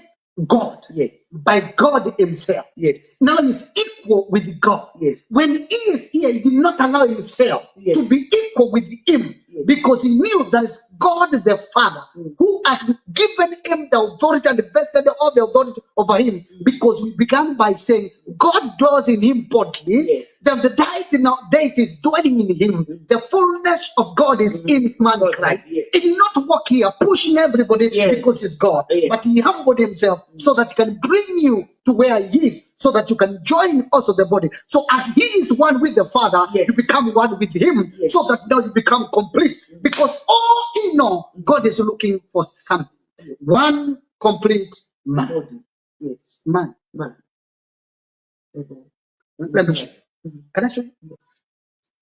God by God himself. Yes. Now he's equal with God. Yes. When he is here, he did not allow himself to be equal with him because he knew that it's God the Father who has given him the authority and vested all the authority over him, because we began by saying God dwells in him bodily. The deity is dwelling in him. The fullness of God is in man Christ. He did not walk here pushing everybody because he's God, but he humbled himself so that he can bring you to where he is, so that you can join also the body. So as he is one with the Father, you become one with him, so that now you become complete. Because all in all, God is looking for something. One complete man. Yes. Man. Let me show you. Can I show you? Yes.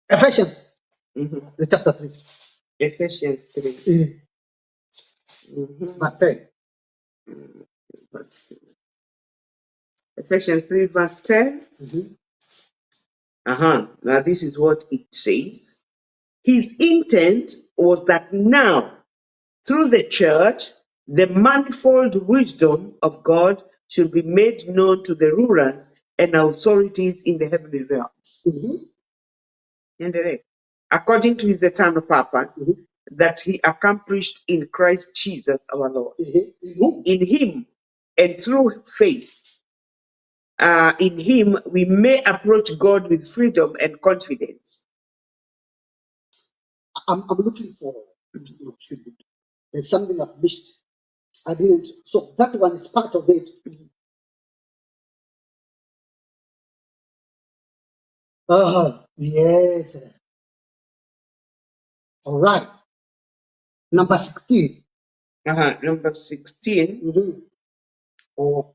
Ephesians chapter 3. Ephesians 3. Verse 10. Ephesians 3 verse 10. Now this is what it says. His intent was that now, through the church, the manifold wisdom of God should be made known to the rulers and authorities in the heavenly realms. According to his eternal purpose that he accomplished in Christ Jesus our Lord. In him and through faith, in him we may approach God with freedom and confidence. I'm looking for there's something I've missed. I didn't. So that one is part of it. Yes. All right. Number 16. Number 16. Oh.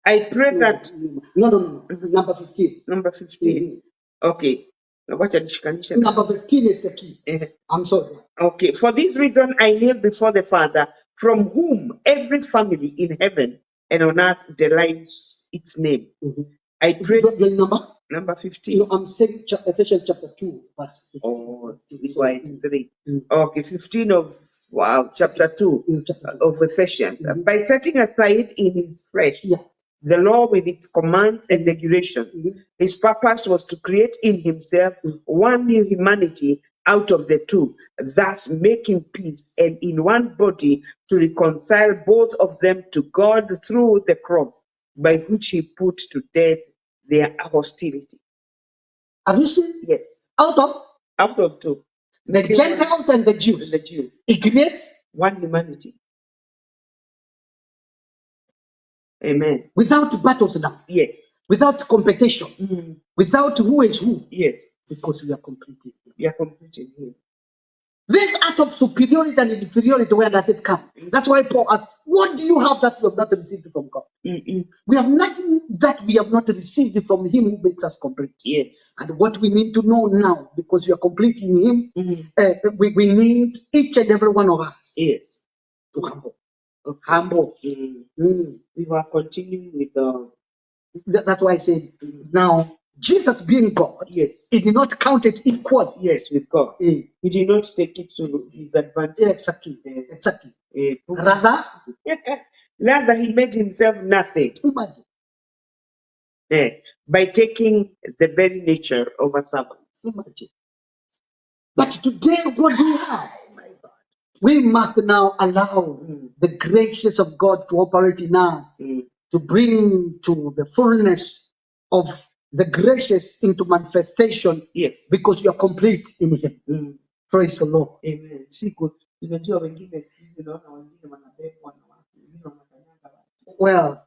I pray that. No. Number 15. Number 15. Okay. Number 15 is the key. I'm sorry. Okay. For this reason, I kneel before the Father, from whom every family in heaven and on earth derives its name. I pray. Number 15. No, I'm saying Ephesians chapter 2, verse 15. Oh, 3. Okay, 15 of chapter 2 of Ephesians. By setting aside in his flesh the law with its commands and regulations, his purpose was to create in himself one new humanity out of the two, thus making peace, and in one body to reconcile both of them to God through the cross, by which he put to death their hostility. Have you seen? Yes. Out of two. The Gentiles and the Jews. It creates one humanity. Amen. Without battles now. Yes. Without competition. Without who is who. Yes. Because we are complete. We are complete in him. This act of superiority and inferiority, where does it come? That's why Paul asks, what do you have that you have not received from God? We have nothing that we have not received from him who makes us complete. Yes. And what we need to know now, because you are complete in him, we need each and every one of us Yes. to humble. Okay. Humble. We were continuing with the. That's why I said, now, Jesus being God, Yes, he did not count it equal. Yes, with God. He did not take it to his advantage. Exactly. Exactly. Rather, rather, he made himself nothing. Imagine. By taking the very nature of a servant. Imagine. But today, what we have, we must now allow the graces of God to operate in us, to bring to the fullness of the graces into manifestation. Yes. Because you are complete in him. Praise the Lord. Amen. Unajua wengine siku hizi naona wengine wanabebwa na watu, wengine wanakanyanga watu. Well,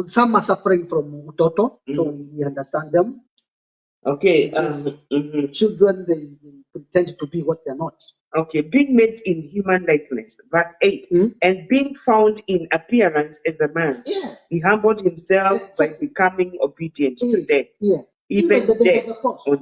some are suffering from utoto, so we understand them. Okay. Children, they pretend to be what they're not. Okay, being made in human likeness, verse 8, and being found in appearance as a man, he humbled himself by becoming obedient to death, even the death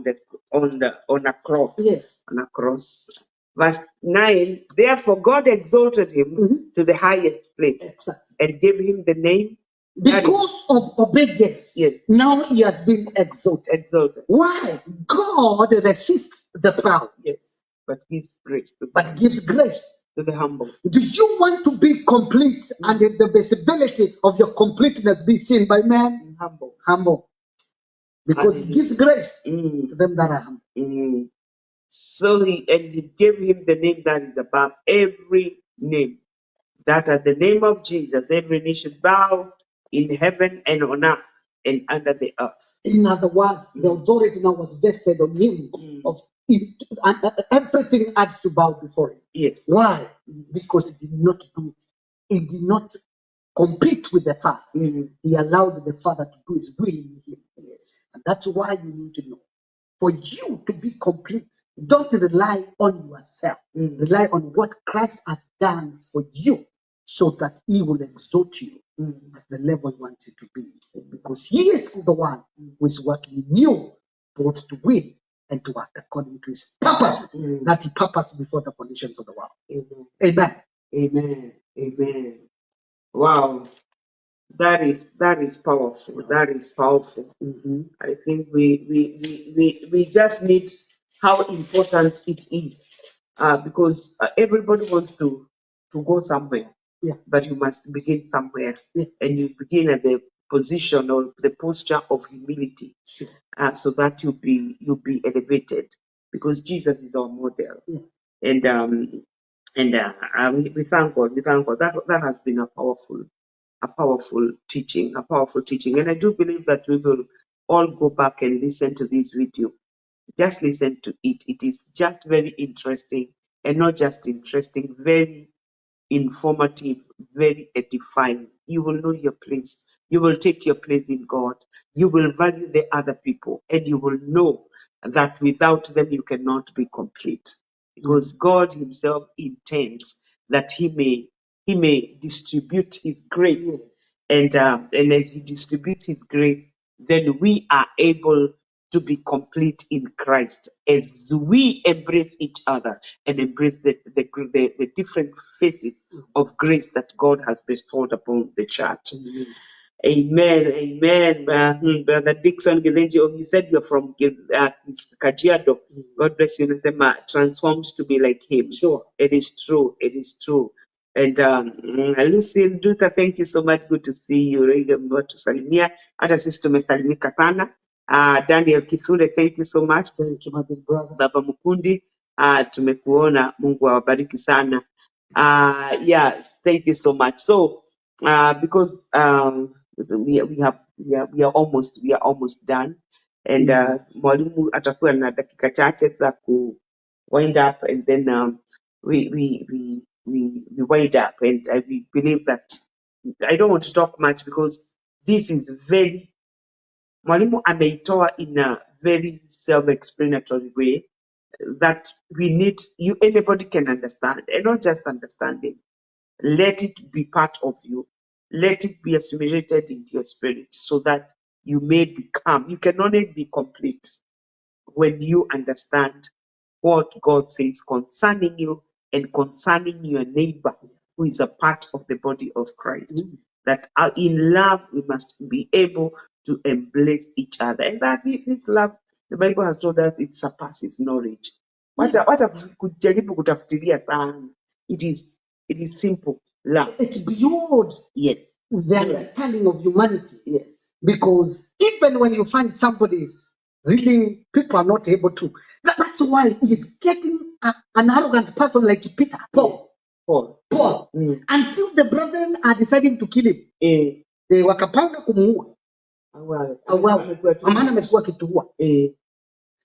death on a cross. Yes. On a cross. Verse 9, therefore God exalted him to the highest place. Exactly. And gave him the name. Because of obedience, yes, now he has been exalted. Why? God resists the proud. Yes, but gives grace to the humble. Do you want to be complete and the visibility of your completeness be seen by men? Humble. Because he gives grace to them that are humble. So he gave him the name that is above every name, that at the name of Jesus every knee should bow in heaven and on earth and under the earth. In other words, the authority now was vested on him of and everything had to bow before him. Yes. Why? Because he did not compete with the Father. He allowed the Father to do his will in him. Yes. And that's why you need to know. For you to be complete, don't rely on yourself. Rely on what Christ has done for you, so that he will exalt you at the level you want it to be. Because he is the one who is working in you, both to will and to act according to his purpose that he purposed before the foundations of the world. Amen. Amen. Amen. Wow. That is powerful. That is powerful. I think we just need how important it is, because everybody wants to go somewhere, but you must begin somewhere, and you begin at the position or the posture of humility, so that you'll be elevated, because Jesus is our model, and we thank God. We thank God that has been a powerful teaching, and I do believe that we will all go back and listen to this video. Just listen to it. It is just very interesting, and not just interesting, very informative, very edifying. You will know your place. You will take your place in God. You will value the other people, and you will know that without them you cannot be complete, because God himself intends that he may distribute his grace, and as he distributes his grace, then we are able to be complete in Christ as we embrace each other and embrace the different faces of grace that God has bestowed upon the church. Amen. Amen. Brother Dixon Gilenji, you said you're from Kajiado. God bless you. Transformed to be like him. Sure. It is true. It is true. And Lucy Luther, thank you so much. Good to see you. Tusalimia. Hata sisi tumesalimika sana. Daniel Kithure, thank you so much. Thank you, my big brother. Baba Mukundi, tumekuona. Mungu awabariki sana. Yes, thank you so much. So, because we are almost done, and mwalimu atakuwa na dakika chache za ku wind up, and then we wind up, and we believe that I don't want to talk much because this is mwalimu ameitoa in a very self-explanatory way, that we need you. Anybody can understand, and not just understanding. Let it be part of you. Let it be assimilated into your spirit, so that you may become. You can only be complete when you understand what God says concerning you and concerning your neighbor, who is a part of the body of Christ. That in love we must be able to embrace each other, and that this love, the Bible has told us, it surpasses knowledge. Kujaribu kutafsiria sana. It is simple love. It's beyond Yes. the understanding of humanity. Yes. Because even when you find somebody's really, people are not able to. That's why he's getting an arrogant person like Peter, Paul. Yes. Paul. Until the brethren are deciding to kill him. They wakapanga kumuua. Amana amekuwa kituua.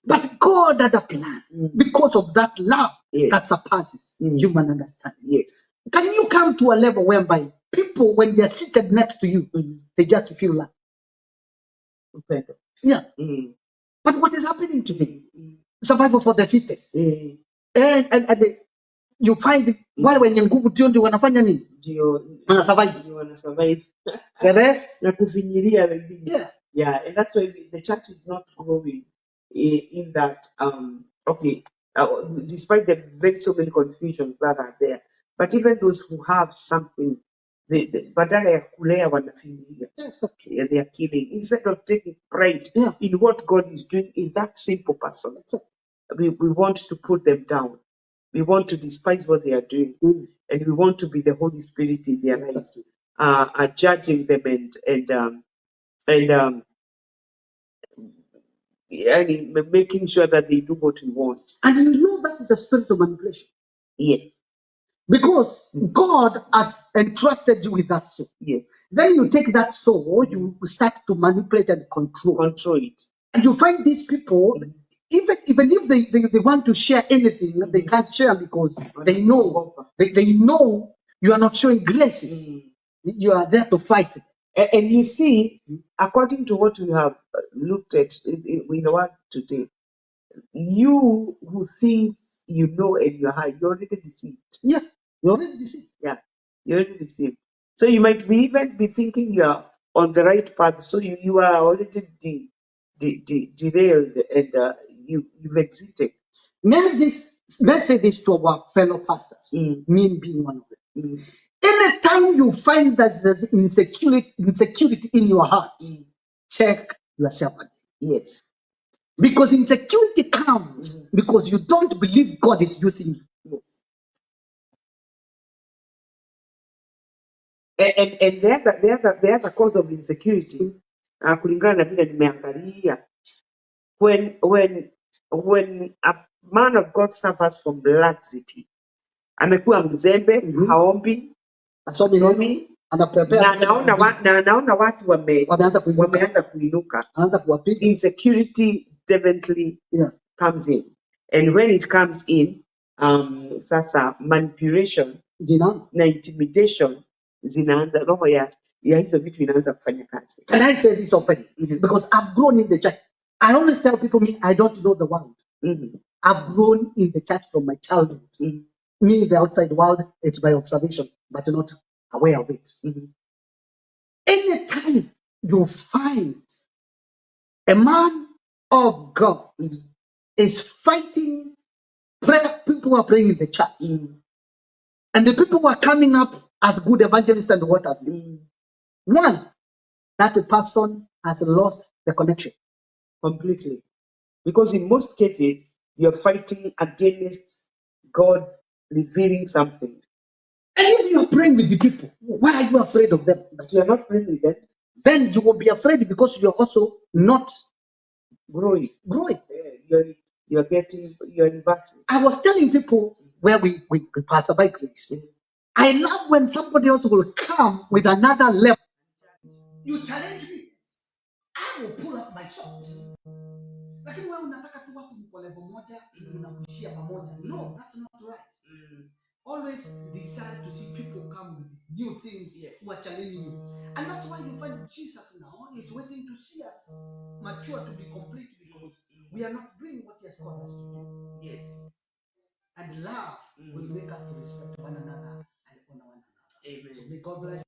But God had a plan because of that love that surpasses human understanding. Yes. Can you come to a level whereby people, when they are seated next to you, they just feel love? Okay. Yeah. But what is happening today? Survival for the fittest. And you find wale wenye nguvu ndio wanafanya nini? Ndio wanasurvive. The rest na kufinyilia wengine. Yeah, and that's why the church is not growing in that despite the very so many confusions that are there, but even those who have something, badala ya kulea wanafinyilia. Okay. They are killing instead of taking pride in what God is doing in that simple person. We want to put them down. We want to despise what they are doing, and we want to be the Holy Spirit in their lives, judging them and making sure that they do what we want. And you know that is a spirit of manipulation. Yes. Because God has entrusted you with that soul. Yes. Then you take that soul, you start to manipulate and control it. And you find these people, even if they want to share anything, they can't share because they know you are not showing grace. You are there to fight. And you see, according to what we have looked at in the world today, you who thinks you know and you're high, you're already deceived. Yeah, you're already deceived. Yeah, you're already deceived. So you might even be thinking you're on the right path. So you are already derailed and you've exited. Let's say this to our fellow pastors, me being one of them. Anytime you find that there's insecurity in your heart, check yourself again. Yes. Because insecurity comes because you don't believe God is using you. Yes. And the other cause of insecurity, kulingana na vile nimeangalia, when a man of God suffers from laxity, amekuwa mzembe, haombi, asomi, na naona watu wameanza kuinuka. Insecurity definitely comes in, and when it comes in, sasa manipulation na intimidation zinaanza, roho ya hizo vitu inaanza kufanya kazi. Can I say this openly? Because I've grown in the church. I always tell people, I don't know the world. I've grown in the church from my childhood. Me, the outside world, it's by observation, but not aware of it. Anytime you find a man of God is fighting prayer, people are praying in the church. And the people who are coming up as good evangelists and what have you. One, that person has lost the connection. Completely. Because in most cases, you're fighting against God revealing something. And if you are praying with the people, why are you afraid of them? But you are not praying with them. Then you will be afraid because you are also not growing. You're reversing. I was telling people where we pass by grace. I love when somebody else will come with another level. You challenge me, I will pull up my socks. Lakini wewe unataka tu watu mko level moja unakushia pamoja. No, that's not right. Always decide to see people come with new things who are challenging you. And that's why you find Jesus now is waiting to see us mature to be complete, because We are not doing what He has called us to do. Yes. And love will make us to respect one another and honor one another. Amen. So may God bless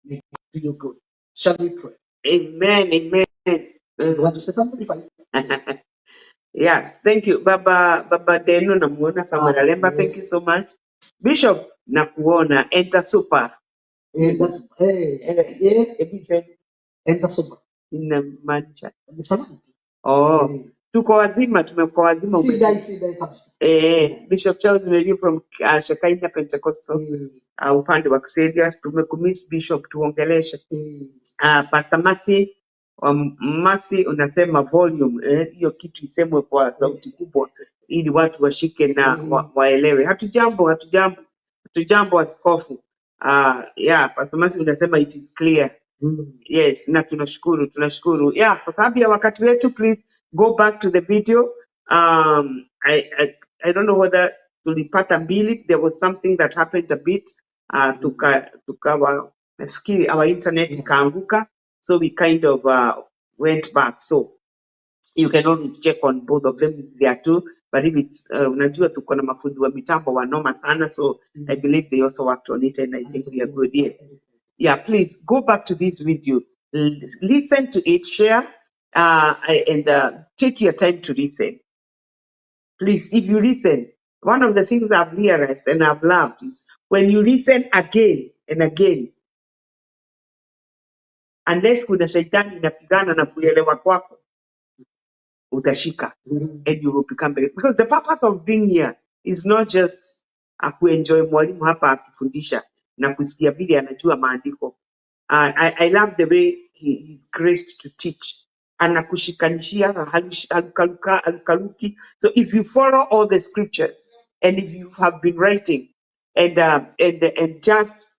you. May God do you good. Shall we pray? Amen. Amen. You want to say something? Yes, thank you. Baba Deno namuona Samalemba. Yes. Thank you so much. Bishop nakuona. Enter super. Enter super. Enter super. Inamaanisha. Samahani. Oh. Tuko wazima, tumekuwa wazima. Sidai kabisa. Bishop Charles Mary from Shekaina Pentecostal upande wa Kiseria. Tumekumiss Bishop, tuongeleshe. Pastor Masi unasema volume, hiyo kitu isemwe kwa sauti kubwa ili watu washike na waelewe. Hatujambo askofu. Pastor Masi unasema it is clear. Yes, na tunashukuru. Kwa sababu ya wakati wetu, please go back to the video. I don't know whether tulipata mbili. There was something that happened a bit. Tukawa nafikiri our internet ikaanguka, so we kind of went back. So you can always check on both of them if they are two, but if it's unajua tuko na mafundi wa mitambo wanoma sana, so I believe they also worked on it and I think we are good. Yes. Please go back to this video, listen to it, share, and take your time to listen. Please, if you listen, one of the things I've realized and I've loved is when you listen again and again, unless kuna shaitani inapigana na kuelewa kwako, utashika and you will become better. Because the purpose of being here is not just kuenjoy mwalimu hapa akifundisha na kusikia vile anajua maandiko. I love the way he's graced to teach. Anakushikanishia halukaluki. So if you follow all the scriptures and if you have been writing and just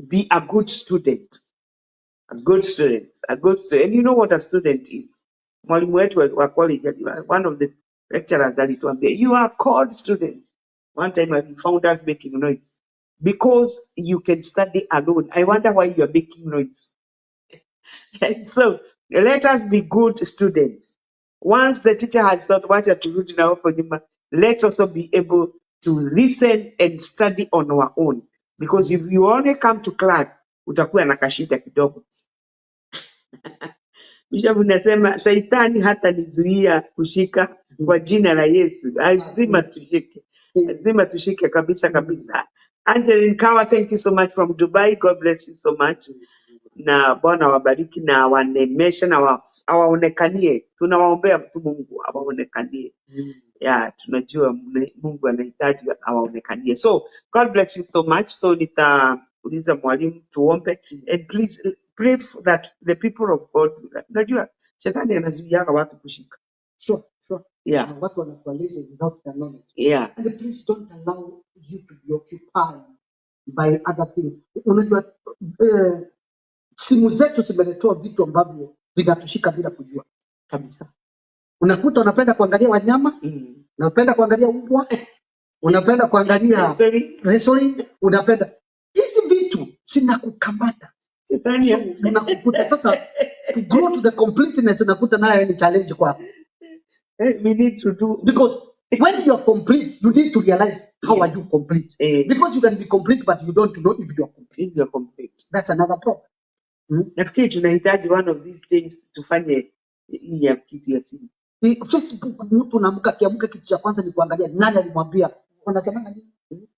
be a good student. And you know what a student is. Mwalimu wetu wa college, one of the lecturers alituambia, you are called students. One time he found us making noise because you can study alone. I wonder why you are making noise. And so let us be good students. Once the teacher has taught what you to do now, let's also be able to listen and study on our own. Because if you only come to class, utakuwa na kashida kidogo. Bishop unasema shaitani hata nizuia kushika kwa jina la Yesu. Lazima tushike kabisa. Angeline Kawa, thank you so much from Dubai. God bless you so much. Na Bwana wabariki na wanemesha na awaonekanie. Tunawaombea tu Mungu awaonekanie. Tunajua Mungu anahitaji awaonekanie. So God bless you so much. So nitauliza mwalimu tuombe, and please pray that the people of God, najua shetani anazuia watu kushika. Sure. Watu wanakualiza without the knowledge. And please don't allow you to be occupied by other things. Unajua simu zetu zimeletewa vitu ambavyo vinatushika bila kujua kabisa. Unakuta unapenda kuangalia wanyama, unapenda kuangalia mbwa, unapenda kuangalia wrestling, unapenda hizi vitu zinakukamata. Unakukuta sasa to grow to the completeness, unakuta nayo ni challenge kwako. We need to do, because when you are complete, you need to realize how are you complete. Because you can be complete but you don't know if you are complete. That's another problem. Nafikiri tunahitaji one of these things tufanye hii ya kitu ya simu. Facebook, mtu unaamka kiamka kitu cha kwanza ni kuangalia nani alimwambia. Unasema nini?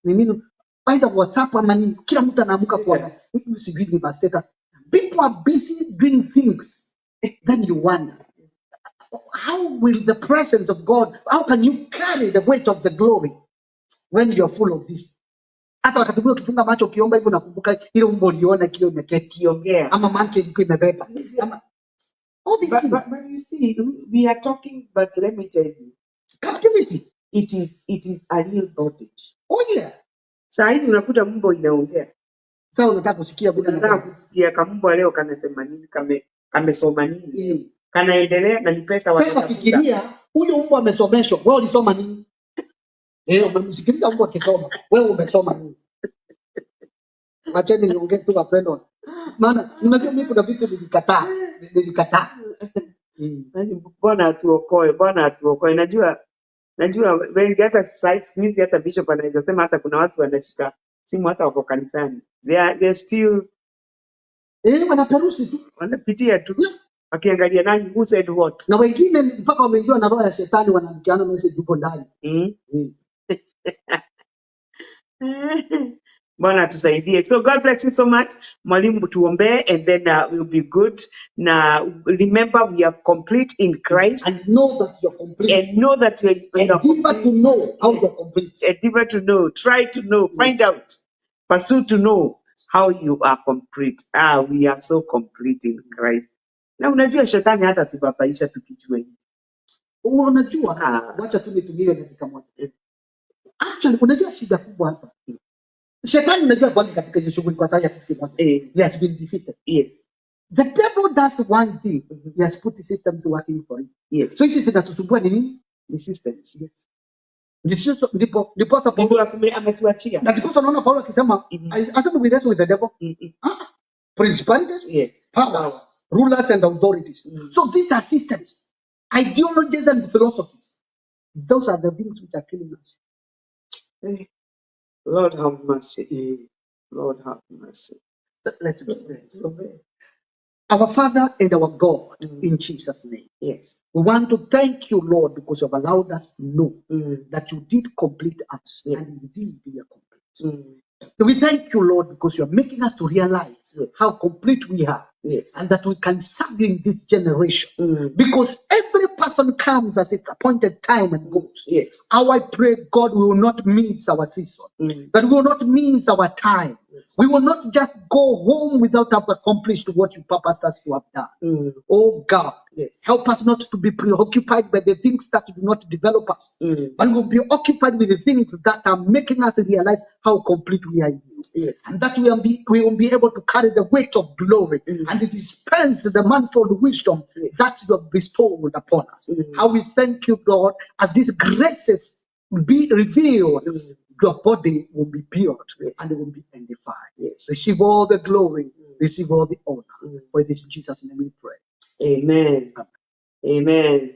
Nini? Either WhatsApp ama nini? Kila mtu anaamka kuangalia. Sijui ni baseta. People are busy doing things. Then you wonder, how will the presence of God, how can you carry the weight of the glory when you are full of this? Hata wakati mwingine ukifunga macho ukiomba hivyo nakumbuka ile umbo uliona kile umekiongea ama manke ilikuwa imebeba. All these things. But you see, we are talking, but let me tell you, captivity, it is a real bondage. Oh yeah. Sasa hivi unakuta mumbo inaongea. Sasa unataka kusikia bila unataka kusikia kamumbo leo kanasema nini, kamesoma nini, kanaendelea na ni pesa watu. Sasa fikiria huyo mumbo amesomeshwa, wewe ulisoma nini? Umemsikiliza mumbo akisoma, wewe umesoma nini? Acheni niongee tu wapendwa. Maana unajua mimi kuna vitu nilikataa. Bwana atuokoe, Bwana atuokoe. Najua wengi hata siku hata bishop anaweza sema hata kuna watu wanashika simu hata wako kanisani. They're still wanaperusi tu. Wanapitia tu. Wakiangalia nani who said what. Na wengine mpaka wameingiwa na roho ya shetani wanaandikiana message huko ndani. Bwana tusaidie. So God bless you so much. Mwalimu tuombe and then we'll be good. Now remember we are complete in Christ. And know that you're complete. And know that you're endeavor to know how you're complete. Endeavor to know. Try to know. Find out. Pursue to know how you are complete. We are so complete in Christ. Na unajua shetani hata tubabaisha tukijua hivi. Unajua wacha tu nitumie dakika moja. Actually unajua shida kubwa hapa. Shetani unajua bali katika hizo shughuli kwa sababu ya kitu kimoja. He has been defeated. Yes. The devil does one thing. He has put the systems working for him. Yes. So hizi zinatusumbua ni nini? The systems. Yes. Ndipo Paulo ametuachia. Na ndipo unaona Paulo akisema asema we wrestle with the devil. Principalities, yes, powers, rulers and authorities. So these are systems, ideologies and philosophies. Those are the things which are killing us. Lord have mercy. Lord have mercy. Let's go there. Our Father and our God, in Jesus' name. Yes. We want to thank you, Lord, because you have allowed us to know that you did complete us. Yes. And indeed we are complete. So we thank you, Lord, because you are making us to realize how complete we are. Yes. And that we can serve you in this generation. Because every person comes at its appointed time and goes. Yes. How I pray, God, we will not miss our season. That we will not miss our time. Yes. We will not just go home without having accomplished what you purpose us to have done. Oh God, help us not to be preoccupied by the things that do not develop us. But we will be occupied with the things that are making us realize how complete we are in you. Yes. And that we will be able to carry the weight of glory and it dispense the manifold wisdom that you have bestowed upon us. How we thank you, Lord, as these graces will be revealed, your body will be built and it will be edified. Yes. Receive all the glory, receive all the honor. For this in Jesus' name we pray. Amen. Amen.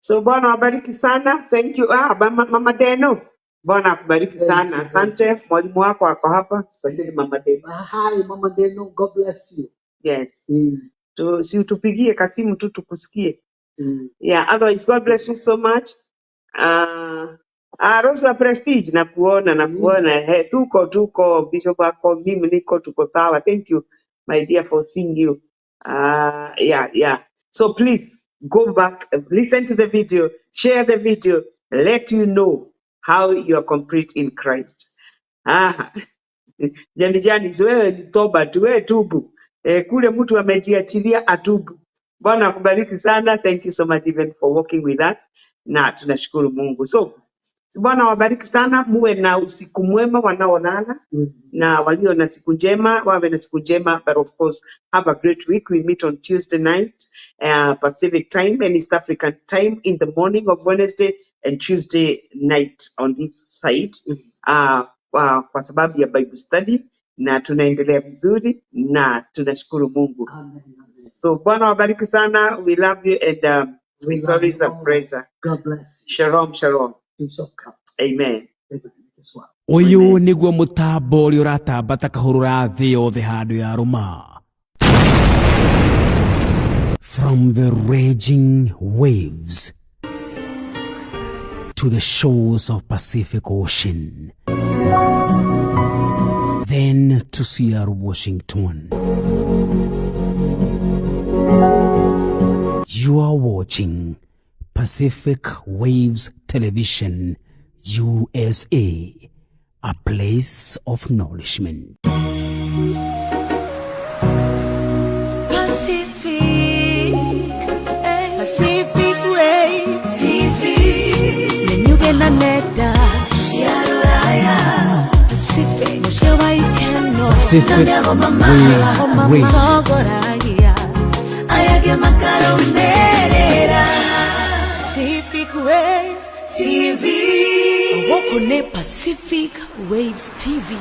So Bwana wabariki sana. Thank you. Mama Deno. Bwana akubariki sana. Asante. Mwalimu wako ako hapa. Asante Mama Deno. Hi Mama Deno. God bless you. Yes. Si utupigie kasimu tu tukusikie. Yeah, otherwise God bless you so much. Rose wa Prestige na kuona tuko Bishop wako mimi niko tuko sawa. Thank you my dear for seeing you. Yeah. So please go back, listen to the video, share the video, let you know how you are complete in Christ. Jani wewe ni toba tu, wewe tubu. Kule mtu amejiachilia atubu. Bwana akubariki sana. Thank you so much even for working with us. Na tunashukuru Mungu. So Bwana wabariki sana, muwe na usiku mwema wanaolala na walio na siku njema wawe na siku njema. But of course have a great week. We meet on Tuesday night Pacific time and East African time in the morning of Wednesday and Tuesday night on this side kwa sababu ya Bible study na tunaendelea vizuri na tunashukuru Mungu. So Bwana wabariki sana. We love you and it's always a pleasure. God bless you. Shalom, shalom. Amen. Uyu niguo mutambo uri uratambata kahurura thi yothe handu ya ruma. From the raging waves to the shores of Pacific Ocean, then to Seattle, Washington. You are watching Pacific Waves Television, USA, a place of nourishment. Pacific Waves TV. Nenyuge na neta, shiaraya. Pacific Waves Radio. Pacific Waves TV. Woko ne Pacific Waves TV.